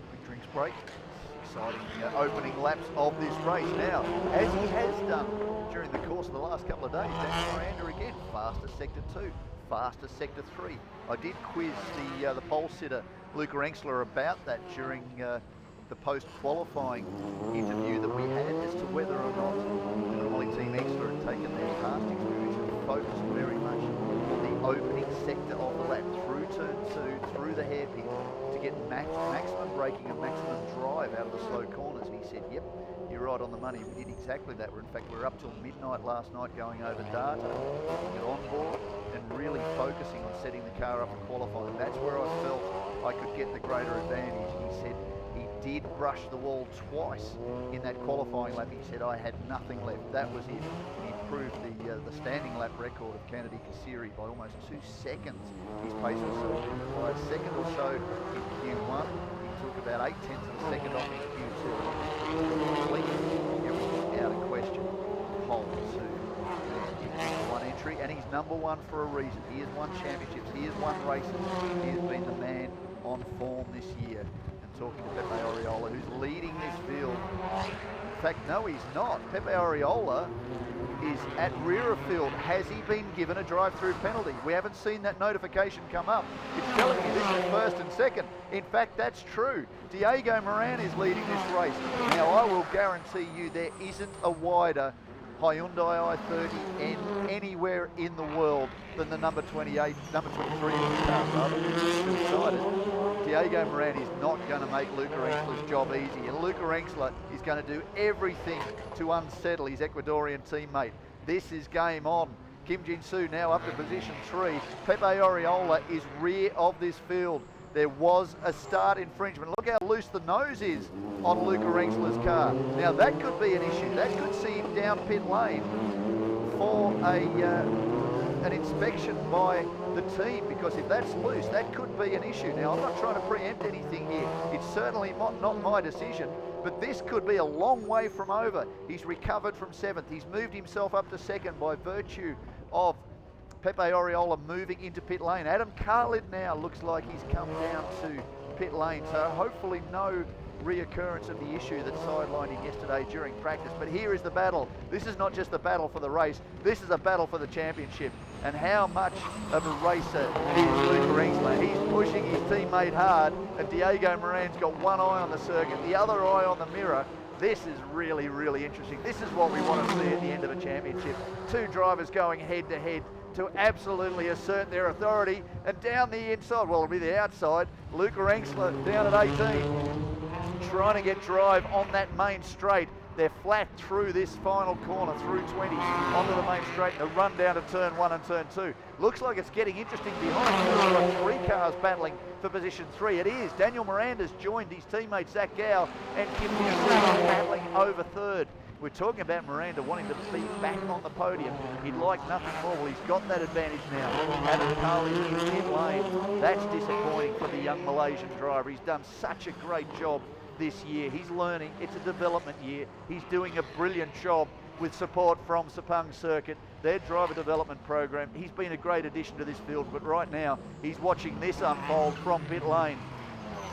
Quick drinks break. Exciting opening laps of this race. Now, as he has done during the course of the last couple of days, Daniel Miranda again, fastest sector 2, fastest sector 3. I did quiz the pole sitter Luca Engsler about that during the post-qualifying interview that we had as to whether or not the Normally Team Engsler had taken their past experience and focused very much on the opening sector of the lap, through turn 2, through the hairpin, to get maximum braking and maximum drive out of the slow corners. And he said, yep, you're right on the money. We did exactly that. In fact, we were up till midnight last night going over data, looking at onboard, and really focusing on setting the car up for qualifying. That's where I felt I could get the greater advantage. He said he did brush the wall twice in that qualifying lap. He said, I had nothing left. That was it. And he improved the standing lap record of Kennedy Kasiri by almost 2 seconds. His pace was by a second or so in Q1. He took about 8 tenths of a second off in Q2. Everything out of question. Pole 2. One entry, and he's number 1 for a reason. He has won championships. He has won races. He has been the man on form this year. Talking to Pepe Oriola, who's leading this field. In fact, no, he's not. Pepe Oriola is at rear of field. Has he been given a drive-through penalty? We haven't seen that notification come up. It's telling me this is first and second. In fact, that's true. Diego Moran is leading this race. Now, I will guarantee you there isn't a wider Hyundai i30N anywhere in the world than the number 28, number 23 in the car, rather. Decided. Diego Moran is not going to make Luca Engsler's job easy, and Luca Engsler is going to do everything to unsettle his Ecuadorian teammate. This is game on. Kim Jin-soo now up to position 3. Pepe Oriola is rear of this field. There was a start infringement. Look how loose the nose is on Luca Engsler's car. Now that could be an issue. That could see him down pit lane for an inspection by the team, because if that's loose, that could be an issue. Now, I'm not trying to preempt anything here. It's certainly not my decision, but this could be a long way from over. He's recovered from 7th. He's moved himself up to 2nd by virtue of Pepe Oriola moving into pit lane. Adam Khalid now looks like he's come down to pit lane, so hopefully no reoccurrence of the issue that sidelined him yesterday during practice. But here is the battle. This is not just the battle for the race, this is a battle for the championship. And how much of a racer is Luca Engsler? He's pushing his teammate hard, and Diego Moran's got one eye on the circuit, the other eye on the mirror. This is really, really interesting. This is what we want to see at the end of a championship. Two drivers going head to head to absolutely assert their authority. And down the inside, well, it'll be the outside, Luca Engsler down at 18, trying to get drive on that main straight. They're flat through this final corner, through 20, onto the main straight, and the run down to turn 1 and turn 2. Looks like it's getting interesting behind. We've got 3 cars battling for position 3. It is. Daniel Miranda's joined his teammate Zach Gow, and Kim Jin-soo battling over 3rd. We're talking about Miranda wanting to be back on the podium. He'd like nothing more. Well, he's got that advantage now. Adam Khalid in mid lane. That's disappointing for the young Malaysian driver. He's done such a great job this year. He's learning. It's a development year. He's doing a brilliant job. with support from Sepang Circuit, their driver development program. He's been a great addition to this field, but right now he's watching this unfold from pit lane.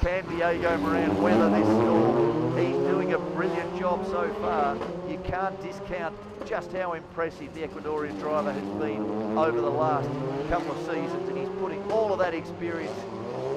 Can Diego Moran weather this storm? He's doing a brilliant job so far. You can't discount just how impressive the Ecuadorian driver has been over the last couple of seasons, and he's putting all of that experience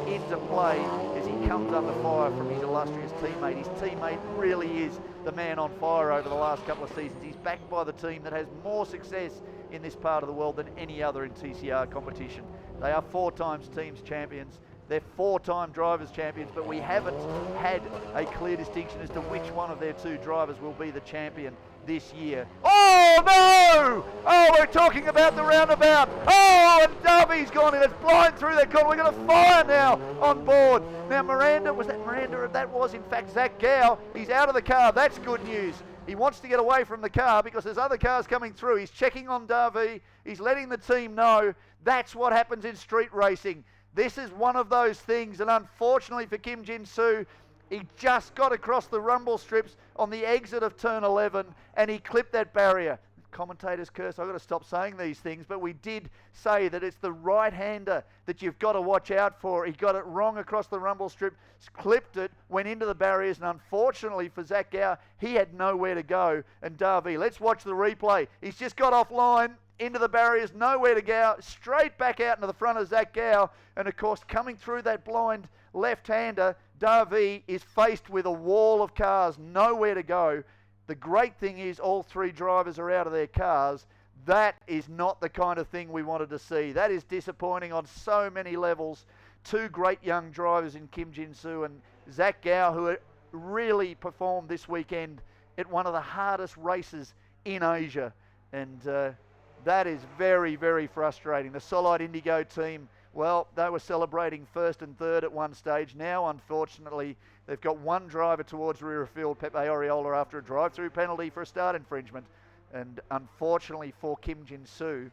into play as he comes under fire from his illustrious teammate. His teammate really is the man on fire over the last couple of seasons. He's backed by the team that has more success in this part of the world than any other in TCR competition. They are 4 times teams champions. They're 4-time drivers champions, but we haven't had a clear distinction as to which one of their 2 drivers will be the champion this year. Oh no! Oh, we're talking about the roundabout. Oh, and Darby's gone in. It's blind through that corner. We're going to fire now on board. Now Miranda, was that Miranda? That was in fact Zach Gow. He's out of the car. That's good news. He wants to get away from the car because there's other cars coming through. He's checking on Darby. He's letting the team know. That's what happens in street racing. This is one of those things, and unfortunately for Kim Jin-soo, he just got across the rumble strips on the exit of turn 11 and he clipped that barrier. Commentators curse, I've got to stop saying these things, but we did say that it's the right-hander that you've got to watch out for. He got it wrong across the rumble strip, clipped it, went into the barriers, and unfortunately for Zach Gow, he had nowhere to go. And Darby, let's watch the replay. He's just got offline, into the barriers, nowhere to go, straight back out into the front of Zach Gow, and of course coming through that blind left-hander, Darby is faced with a wall of cars, nowhere to go. The great thing is all 3 drivers are out of their cars. That is not the kind of thing we wanted to see. That is disappointing on so many levels. 2 great young drivers in Kim Jin-soo and Zach Gow, who really performed this weekend at one of the hardest races in Asia, and that is very, very frustrating. The Solid Indigo team, well, they were celebrating 1st and 3rd at one stage. Now, unfortunately, they've got 1 driver towards rear of field, Pepe Oriola, after a drive-through penalty for a start infringement. And unfortunately for Kim Jin-soo,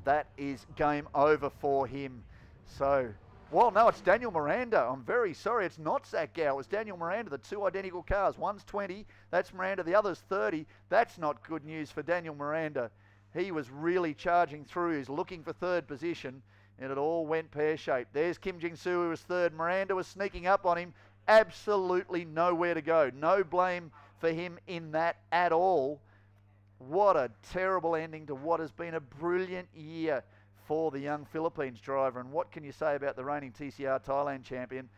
that is game over for him. So, well, no, it's Daniel Miranda. I'm very sorry. It's not Zach Gow. It's Daniel Miranda, the 2 identical cars. One's 20, that's Miranda. The other's 30. That's not good news for Daniel Miranda. He was really charging through. He's looking for 3rd position, and it all went pear-shaped. There's Kim Jin-soo, who was 3rd. Miranda was sneaking up on him. Absolutely nowhere to go. No blame for him in that at all. What a terrible ending to what has been a brilliant year for the young Philippines driver. And what can you say about the reigning TCR Thailand champion?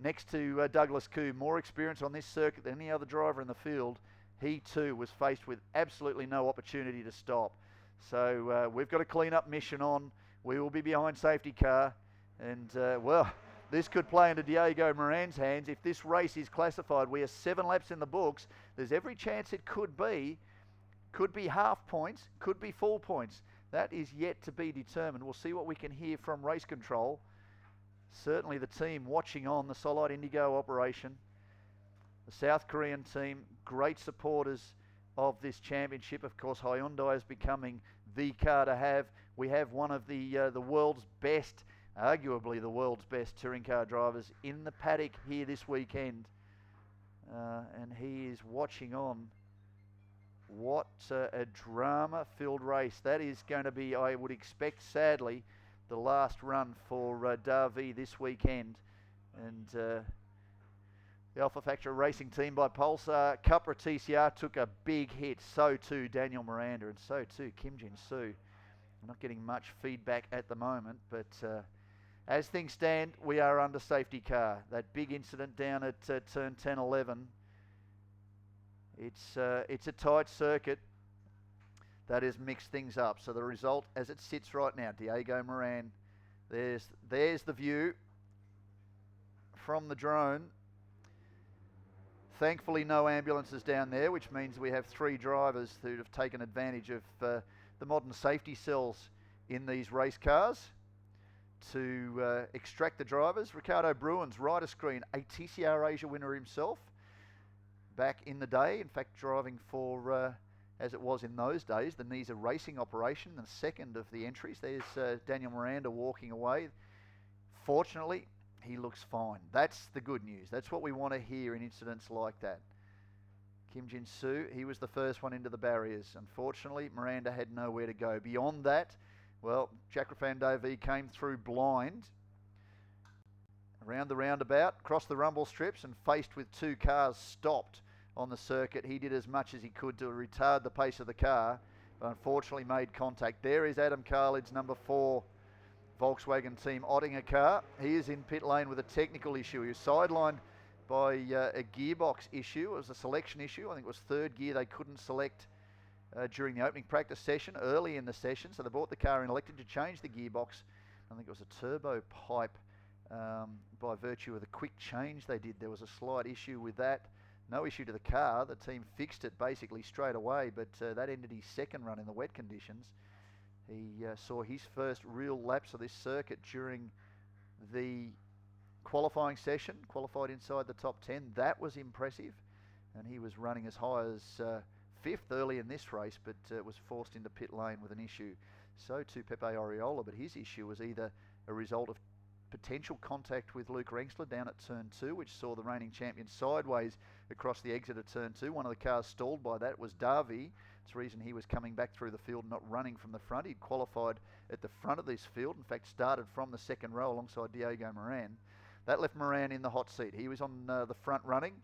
Next to Douglas Koo, more experience on this circuit than any other driver in the field. He too was faced with absolutely no opportunity to stop. So we've got a clean-up mission on. We will be behind safety car. And, well, this could play into Diego Moran's hands. If this race is classified, we are 7 laps in the books. There's every chance it could be half points, could be full points. That is yet to be determined. We'll see what we can hear from race control. Certainly the team watching on the Solid Indigo operation. The South Korean team, great supporters of this championship. Of course, Hyundai is becoming the car to have. We have one of the world's best, arguably the world's best touring car drivers in the paddock here this weekend. And he is watching on. What a drama-filled race. That is going to be, I would expect, sadly, the last run for Darby this weekend. And the Alpha Factory Racing team by Pulsar, Cupra TCR took a big hit. So too Daniel Miranda, and so too Kim Jin-soo. I'm not getting much feedback at the moment, but as things stand, we are under safety car. That big incident down at turn 10-11. It's a tight circuit that has mixed things up. So the result as it sits right now, Diego Moran, there's the view from the drone. Thankfully no ambulances down there, which means we have 3 drivers who have taken advantage of the modern safety cells in these race cars to extract the drivers. Ricardo Bruin's rider screen, a TCR Asia winner himself back in the day, in fact driving for, as it was in those days, the NISA racing operation, the second of the entries. There's Daniel Miranda walking away. Fortunately, he looks fine. That's the good news. That's what we want to hear in incidents like that. Kim Jin-soo, he was the first one into the barriers. Unfortunately, Miranda had nowhere to go. Beyond that, well, Jack Van Dovey came through blind around the roundabout, crossed the rumble strips, and faced with two cars stopped on the circuit. He did as much as he could to retard the pace of the car, but unfortunately made contact. There is Adam Carlid's number 4 Volkswagen Team Ottinger car. He is in pit lane with a technical issue. He was sidelined by a gearbox issue. It was a selection issue. I think it was third gear they couldn't select during the opening practice session, early in the session. So they brought the car in, elected to change the gearbox. I think it was a turbo pipe by virtue of the quick change they did. There was a slight issue with that. No issue to the car. The team fixed it basically straight away, but that ended his second run in the wet conditions. He saw his first real laps of this circuit during the qualifying session, qualified inside the top 10. That was impressive, and he was running as high as 5th early in this race, but was forced into pit lane with an issue. So too Pepe Oriola, but his issue was either a result of potential contact with Luca Engsler down at turn 2, which saw the reigning champion sideways across the exit of turn 2. One of the cars stalled by that was Darby. It's the reason he was coming back through the field, not running from the front. He'd qualified at the front of this field, in fact started from the second row alongside Diego Moran. That left Moran in the hot seat. He was on the front running.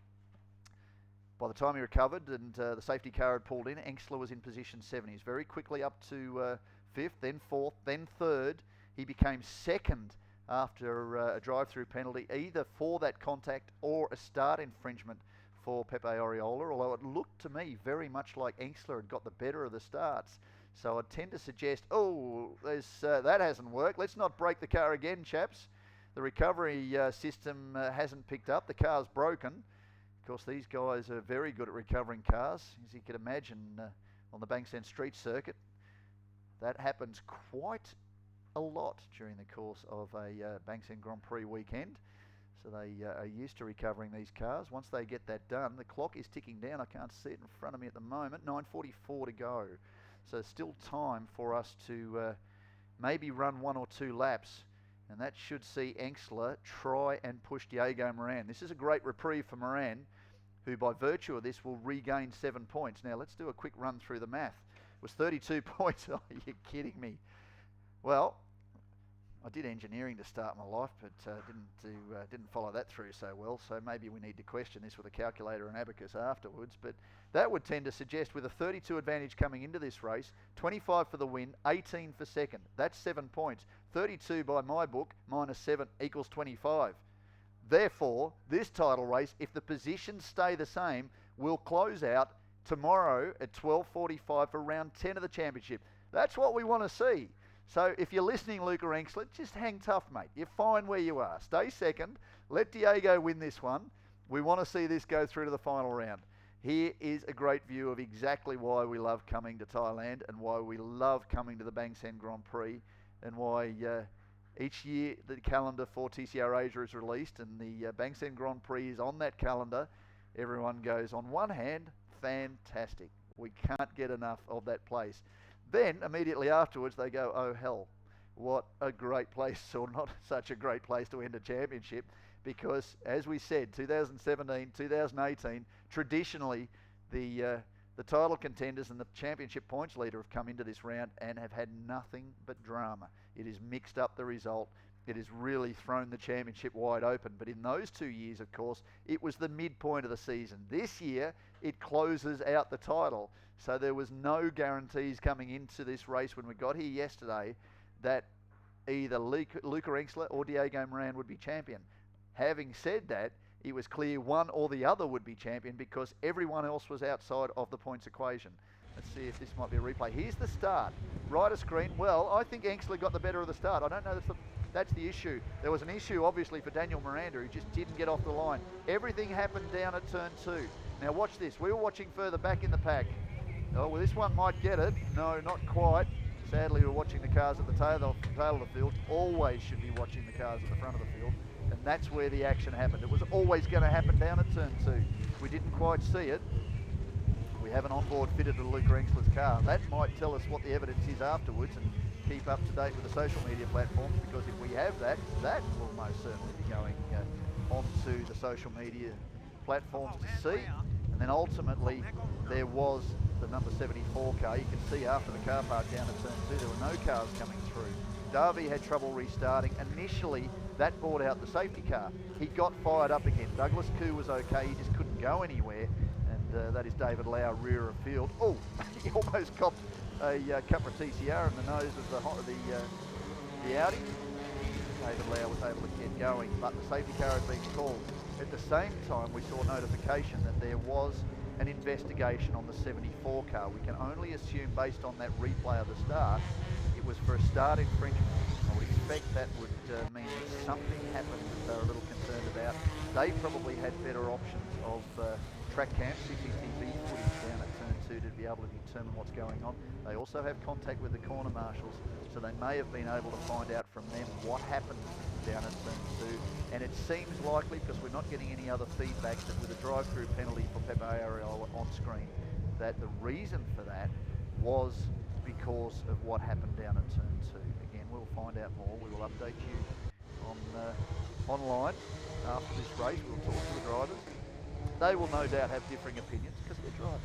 By the time he recovered and the safety car had pulled in, Engsler was in position 7. He's very quickly up to 5th, then 4th, then 3rd. He became 2nd after a drive-through penalty, either for that contact or a start infringement for Pepe Oriola, although it looked to me very much like Engsler had got the better of the starts. So I'd tend to suggest, that hasn't worked. Let's not break the car again, chaps. The recovery system hasn't picked up. The car's broken. Of course, these guys are very good at recovering cars, as you can imagine on the Bangsaen street circuit. That happens quite a lot during the course of a Bangsaen Grand Prix weekend. So they are used to recovering these cars. Once they get that done, the clock is ticking down. I can't see it in front of me at the moment. 9:44 to go. So still time for us to maybe run 1 or 2 laps. And that should see Engsler try and push Diego Moran. This is a great reprieve for Moran, who by virtue of this will regain 7 points. Now let's do a quick run through the math. It was 32 points. Are you kidding me? Well, I did engineering to start my life, but didn't follow that through so well. So maybe we need to question this with a calculator and abacus afterwards. But that would tend to suggest, with a 32 advantage coming into this race, 25 for the win, 18 for second. That's 7 points. 32 by my book minus 7 equals 25. Therefore, this title race, if the positions stay the same, will close out tomorrow at 12:45 for round 10 of the championship. That's what we want to see. So if you're listening, Luca Engsler, just hang tough, mate. You're fine where you are. Stay second. Let Diego win this one. We want to see this go through to the final round. Here is a great view of exactly why we love coming to Thailand and why we love coming to the Bangsaen Grand Prix, and why each year the calendar for TCR Asia is released and the Bangsaen Grand Prix is on that calendar. Everyone goes, on one hand, fantastic. We can't get enough of that place. Then, immediately afterwards, they go, oh hell, what a great place, or not such a great place to end a championship, because, as we said, 2017, 2018, traditionally, the title contenders and the championship points leader have come into this round and have had nothing but drama. It has mixed up the result. It has really thrown the championship wide open. But in those 2 years, of course, it was the midpoint of the season. This year, it closes out the title. So there was no guarantees coming into this race when we got here yesterday that either Luca Engsler or Diego Moran would be champion. Having said that, it was clear one or the other would be champion because everyone else was outside of the points equation. Let's see if this might be a replay. Here's the start. Right of screen. Well, I think Engsler got the better of the start. I don't know that's the issue. There was an issue, obviously, for Daniel Miranda, who just didn't get off the line. Everything happened down at turn 2. Now watch this. We were watching further back in the pack. Oh, well, this one might get it. No, not quite. Sadly, we're watching the cars at the tail of the field. Always should be watching the cars at the front of the field. And that's where the action happened. It was always going to happen down at turn 2. We didn't quite see it. We have an onboard fitted to Luca Engsler's car. That might tell us what the evidence is afterwards and keep up to date with the social media platforms, because if we have that, that will most certainly be going onto the social media platforms to see. And And then ultimately there was the number 74 car. You can see after the car park down at turn 2 there were no cars coming through. Darby had trouble restarting. Initially that brought out the safety car. He got fired up again. Douglas Koo was okay, he just couldn't go anywhere, and that is David Lau, rear of field. Oh, he almost copped a Capra TCR in the nose of the Audi. David Lau was able to get going, but the safety car had been called. At the same time, we saw notification that there was an investigation on the 74 car. We can only assume, based on that replay of the start, it was for a start infringement. I would expect that would mean that something happened that they're a little concerned about. They probably had better options of track cam, CCTV footage down at turn 2 to be able to determine what's going on. They also have contact with the corner marshals, so they may have been able to find out from them what happened down at turn 2. And it seems likely, because we're not getting any other feedback, that with a drive-through penalty for Pepe Arreola on screen, that the reason for that was because of what happened down at turn 2. Again, we'll find out more. We will update you on online after this race. We'll talk to the drivers. They will no doubt have differing opinions because they're drivers.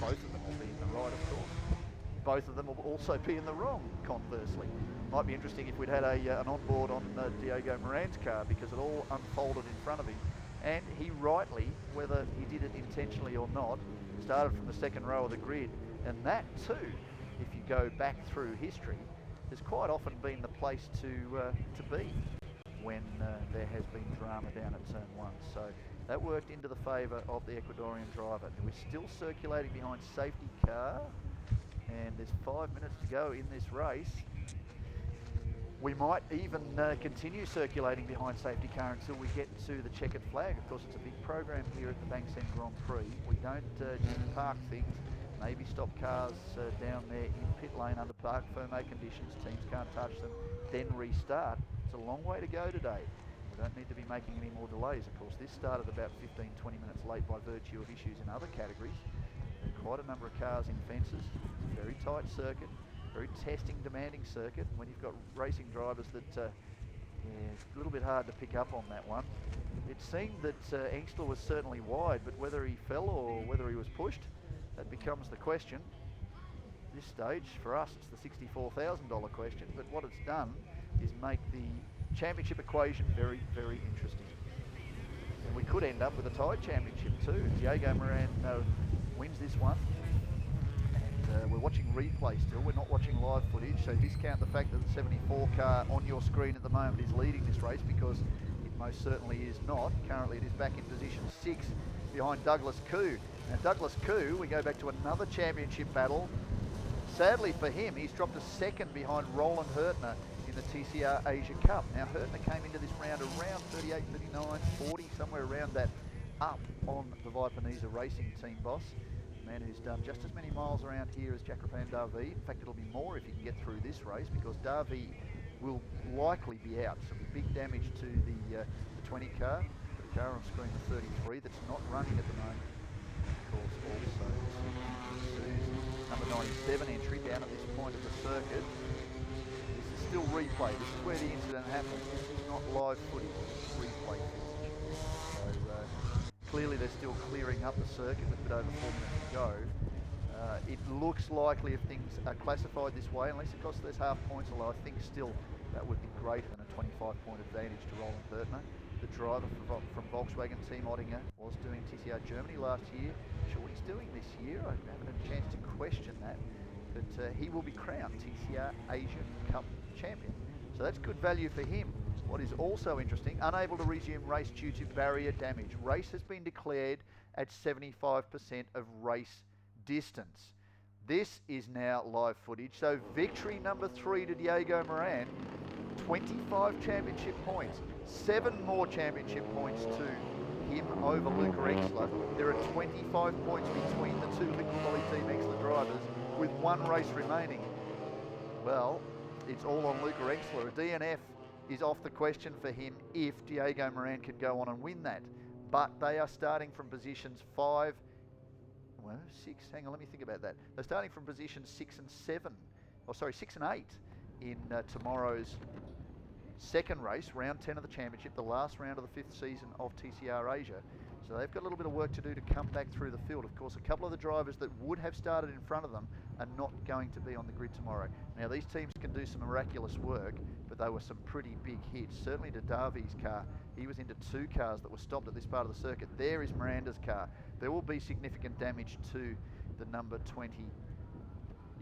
Both of them will be in the right, of course. Both of them will also be in the wrong, conversely. Might be interesting if we'd had an onboard on Diego Moran's car, because it all unfolded in front of him. And he rightly, whether he did it intentionally or not, started from the second row of the grid. And that too, if you go back through history, has quite often been the place to be when there has been drama down at turn 1. So that worked into the favour of the Ecuadorian driver, who is still circulating behind safety car. And there's 5 minutes to go in this race. We might even continue circulating behind safety car until we get to the checkered flag. Of course, it's a big program here at the Bangsaen Grand Prix. We don't just park things, maybe stop cars down there in pit lane under park firmware conditions. Teams can't touch them, then restart. It's a long way to go today. We don't need to be making any more delays. Of course, this started about 15-20 minutes late by virtue of issues in other categories. There are quite a number of cars in fences. It's a very tight circuit, very testing, demanding circuit. When you've got racing drivers that, it's a little bit hard to pick up on that one. It seemed that Engstler was certainly wide, but whether he fell or whether he was pushed, that becomes the question. At this stage, for us, it's the $64,000 question, but what it's done is make the championship equation very, very interesting. And we could end up with a tied championship too. Diego Moran wins this one. And we're watching replay still. We're not watching live footage, so discount the fact that the 74 car on your screen at the moment is leading this race, because it most certainly is not. Currently it is back in position 6 behind Douglas Koo. Now Douglas Koo, we go back to another championship battle. Sadly for him, he's dropped a second behind Roland Hurtner in the TCR Asia Cup. Now Hurtner came into this round around 38, 39, 40, somewhere around that, up on the Vipanesa Racing Team boss. A man who's done just as many miles around here as Jakrapan David. In fact, it'll be more if he can get through this race, because David will likely be out. So it'll be big damage to the 20 car. The car on screen, the 33, that's not running at the moment. Of course, also number 97 entry down at this point of the circuit. This is still replay. This is where the incident happened. This is not live footage. This is replay footage. So clearly they're still clearing up the circuit with a bit over 4 minutes to go. It looks likely if things are classified this way, unless of course there's half points, although I think still that would be greater than a 25-point advantage to Roland Hurtner. The driver from Volkswagen Team Ottinger was doing TCR Germany last year. Sure what he's doing this year, I haven't had a chance to question that, but he will be crowned TCR Asia Cup champion. So that's good value for him. What is also interesting, unable to resume race due to barrier damage. Race has been declared at 75% of race distance. This is now live footage. So victory number 3 to Diego Moran, 25 championship points, 7 more championship points to him over Luca Exler. There are 25 points between the two Liquid Moly Team Exler drivers with 1 race remaining. Well, it's all on Luca Exler. A DNF is off the question for him if Diego Moran can go on and win that. But they are starting from positions 5, well, 6, hang on, let me think about that. They're starting from positions 6 and 7, or sorry, 6 and 8 in tomorrow's second race, round 10 of the championship, the last round of the 5th season of TCR Asia. So they've got a little bit of work to do to come back through the field. Of course, a couple of the drivers that would have started in front of them are not going to be on the grid tomorrow. Now, these teams can do some miraculous work, but they were some pretty big hits. Certainly to Davi's car. He was into 2 cars that were stopped at this part of the circuit. There is Miranda's car. There will be significant damage to the number 20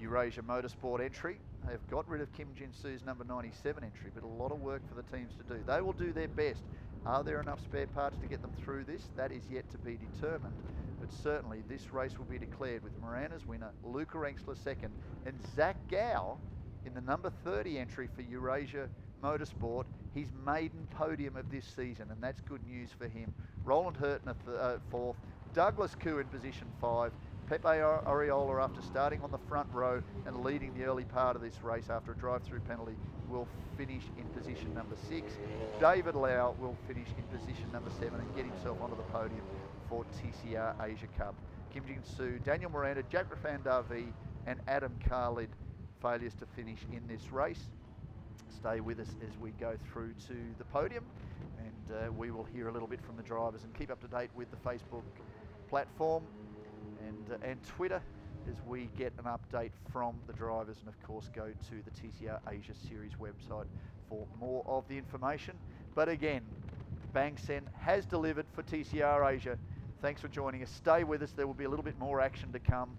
Eurasia Motorsport entry. They've got rid of Kim Jin-soo's number 97 entry, but a lot of work for the teams to do. They will do their best. Are there enough spare parts to get them through this? That is yet to be determined. But certainly this race will be declared with Miranda's winner, Luca Engstler second, and Zach Gow in the number 30 entry for Eurasia Motorsport, his maiden podium of this season, and that's good news for him. Roland Hurtner fourth, Douglas Koo in position 5, Pepe Oriola, after starting on the front row and leading the early part of this race after a drive-through penalty, will finish in position number 6. David Lau will finish in position number 7 and get himself onto the podium for TCR Asia Cup. Kim Jin-soo, Daniel Miranda, Jack Rafan Davi and Adam Khalid failures to finish in this race. Stay with us as we go through to the podium, and we will hear a little bit from the drivers and keep up to date with the Facebook platform and Twitter as we get an update from the drivers, and of course go to the TCR Asia Series website for more of the information. But again, Bangsaen has delivered for TCR Asia. Thanks for joining us. Stay with us. There will be a little bit more action to come.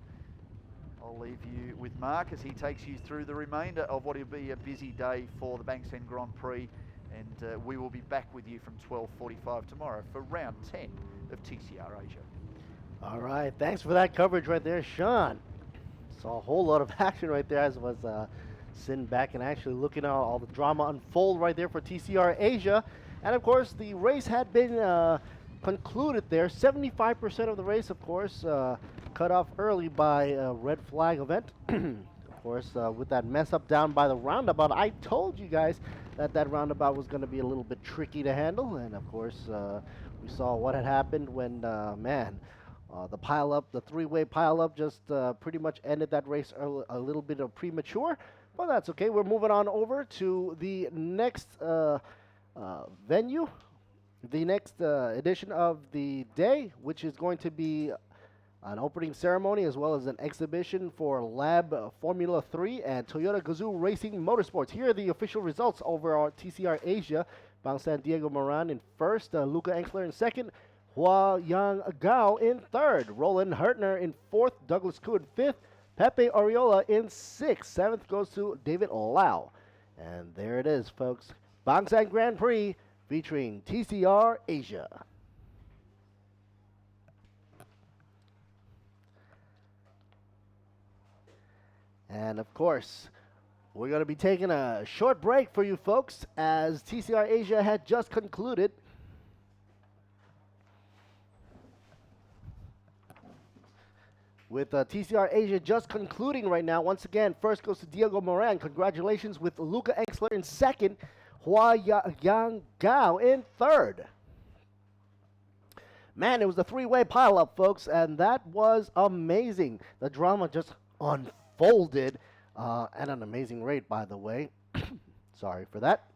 I'll leave you with Mark as he takes you through the remainder of what will be a busy day for the Bangsaen Grand Prix, and we will be back with you from 12:45 tomorrow for round 10 of TCR Asia. All right, thanks for that coverage right there, Sean. Saw a whole lot of action right there as I was sitting back and actually looking at all the drama unfold right there for TCR Asia. And of course, the race had been concluded there. 75% of the race, of course, cut off early by a red flag event. Of course, with that mess up down by the roundabout, I told you guys that that roundabout was going to be a little bit tricky to handle. And of course, we saw what had happened when, the pileup, the 3-way pileup, just pretty much ended that race a little bit of premature. But that's okay. We're moving on over to the next venue, the next edition of the day, which is going to be an opening ceremony as well as an exhibition for Lab Formula 3 and Toyota Gazoo Racing Motorsports. Here are the official results over our TCR Asia. Bangsaen Diego Moran in first, Luca Engstler in second, Hua Yang Gao in third, Roland Hurtner in fourth, Douglas Koo in fifth, Pepe Oriola in sixth, seventh goes to David Lau. And there it is, folks. Bangsaen Grand Prix featuring TCR Asia. And of course, we're going to be taking a short break for you folks as TCR Asia had just concluded. With TCR Asia just concluding right now, once again, first goes to Diego Moran. Congratulations with Luca Engstler in second, Hua Yang Gao in third. Man, it was a 3-way pileup, folks, and that was amazing. The drama just unfolded at an amazing rate, by the way. Sorry for that.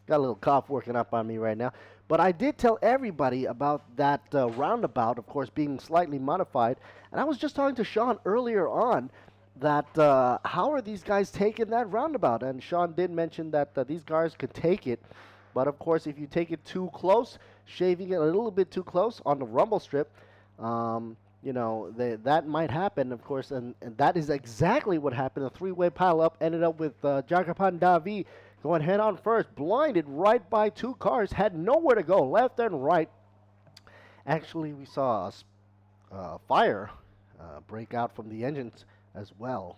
Got a little cough working up on me right now. But I did tell everybody about that roundabout, of course, being slightly modified. And I was just talking to Sean earlier on that how are these guys taking that roundabout? And Sean did mention that these guys could take it. But, of course, if you take it too close, shaving it a little bit too close on the rumble strip, that might happen, of course. And that is exactly what happened. A 3-way pileup ended up with Jagapan Davi going head on first, blinded right by 2 cars, had nowhere to go, left and right. Actually, we saw a fire break out from the engines as well.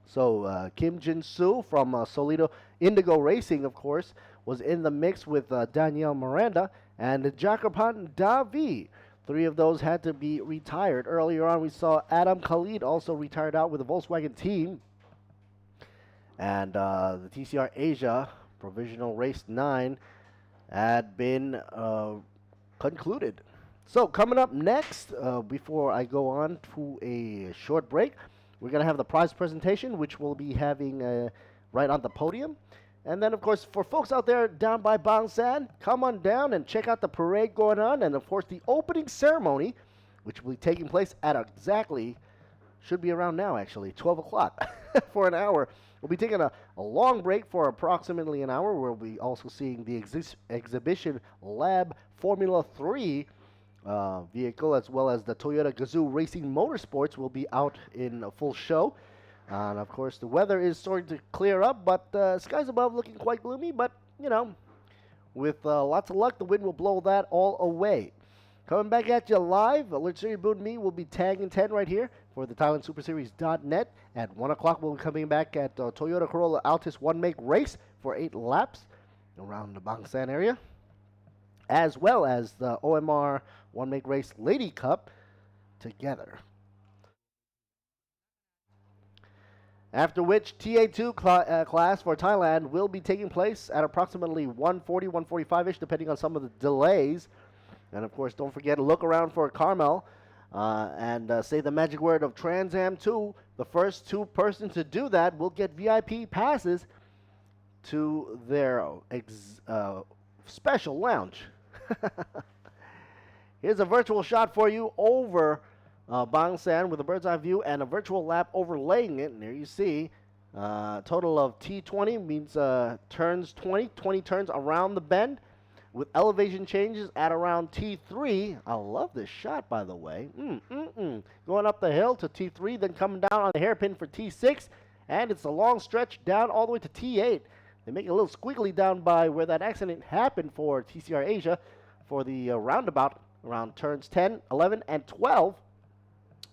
So Kim Jin-soo from Solido Indigo Racing, of course, was in the mix with Danielle Miranda and Jakapan Davi. 3 of those had to be retired. Earlier on, we saw Adam Khalid also retired out with the Volkswagen team. And the TCR Asia Provisional Race 9 had been concluded. So coming up next, before I go on to a short break, we're going to have the prize presentation, which we'll be having right on the podium. And then, of course, for folks out there down by Bangsaen, come on down and check out the parade going on. And, of course, the opening ceremony, which will be taking place at exactly, should be around now, actually, 12 o'clock for an hour. We'll be taking a long break for approximately an hour. We'll be also seeing the exhibition Lab Formula 3 vehicle, as well as the Toyota Gazoo Racing Motorsports will be out in a full show. And of course, the weather is starting to clear up, but skies above looking quite gloomy. But, you know, with lots of luck, the wind will blow that all away. Coming back at you live, Alert Series Boon and me will be tagging 10 right here for the Thailand Super Series.net. At 1 o'clock, we'll be coming back at Toyota Corolla Altis one-make race for 8 laps around the Bangsaen area, as well as the OMR one-make race Lady Cup together. After which, TA2 class for Thailand will be taking place at approximately 1:40, 1:45-ish, depending on some of the delays. And, of course, don't forget to look around for Carmel and say the magic word of Trans Am 2. The first 2 persons to do that will get VIP passes to their special lounge. Here's a virtual shot for you over Bangsaen with a bird's eye view and a virtual lap overlaying it. And there you see total of T20 means turns 20 turns around the bend with elevation changes at around T3. I love this shot, by the way. Going up the hill to T3, then coming down on the hairpin for T6, and it's a long stretch down all the way to T8. They make it a little squiggly down by where that accident happened for TCR Asia for the roundabout around turns 10, 11, and 12.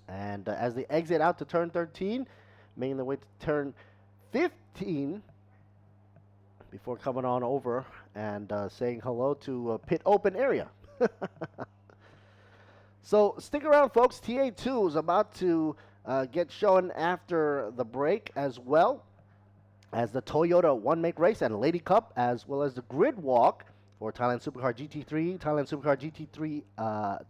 And as they exit out to turn 13, making their way to turn 15 before coming on over and saying hello to pit open area. So stick around, folks. TA2 is about to get shown after the break, as well as the Toyota one-make race and Lady Cup, as well as the grid walk for Thailand Supercar GT3, Thailand Supercar GT3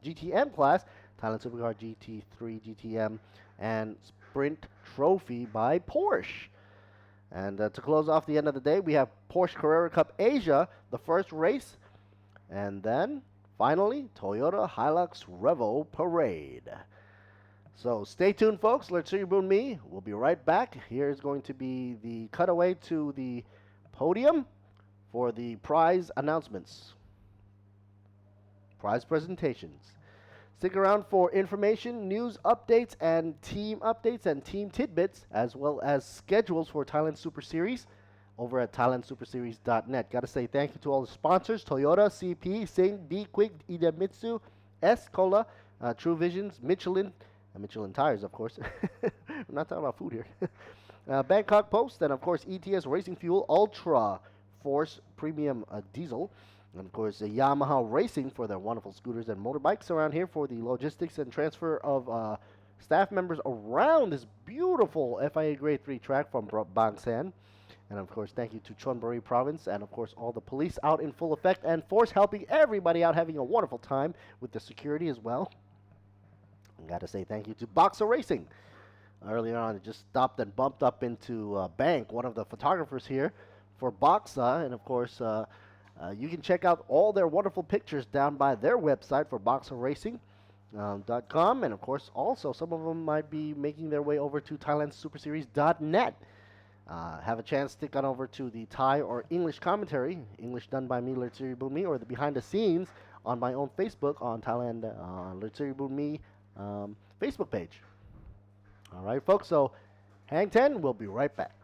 GTM class, Thailand Supercar GT3 GTM, and Sprint Trophy by Porsche. And to close off the end of the day, we have Porsche Carrera Cup Asia, the first race, and then finally Toyota Hilux Revo Parade. So stay tuned, folks. Let's see you, Boon me. We'll be right back. Here's going to be the cutaway to the podium for the prize announcements, prize presentations. Stick around for information, news updates, and team tidbits, as well as schedules for Thailand Super Series over at thailandsuperseries.net. Got to say thank you to all the sponsors: Toyota, CP, Sing, D Quick, Idemitsu, S Cola, True Visions, Michelin, and Michelin Tires, of course. We're not talking about food here. Bangkok Post, and of course ETS Racing Fuel Ultra Force Premium Diesel. And of course, Yamaha Racing for their wonderful scooters and motorbikes around here for the logistics and transfer of staff members around this beautiful FIA Grade 3 track from Bangsaen. And of course, thank you to Chonburi Province, and of course, all the police out in full effect and force helping everybody out, having a wonderful time with the security as well. I got to say thank you to Boxer Racing. Earlier on, it just stopped and bumped up into Bank, one of the photographers here for Boxa, and of course, you can check out all their wonderful pictures down by their website for boxerracing.com. And of course, also some of them might be making their way over to thailandsuperseries.net. Have a chance, stick on over to the Thai or English commentary, English done by me, Lertsiri Bunmi, or the behind the scenes on my own Facebook on Thailand Lertsiri Bunmi Facebook page. All right, folks, so hang 10, we'll be right back.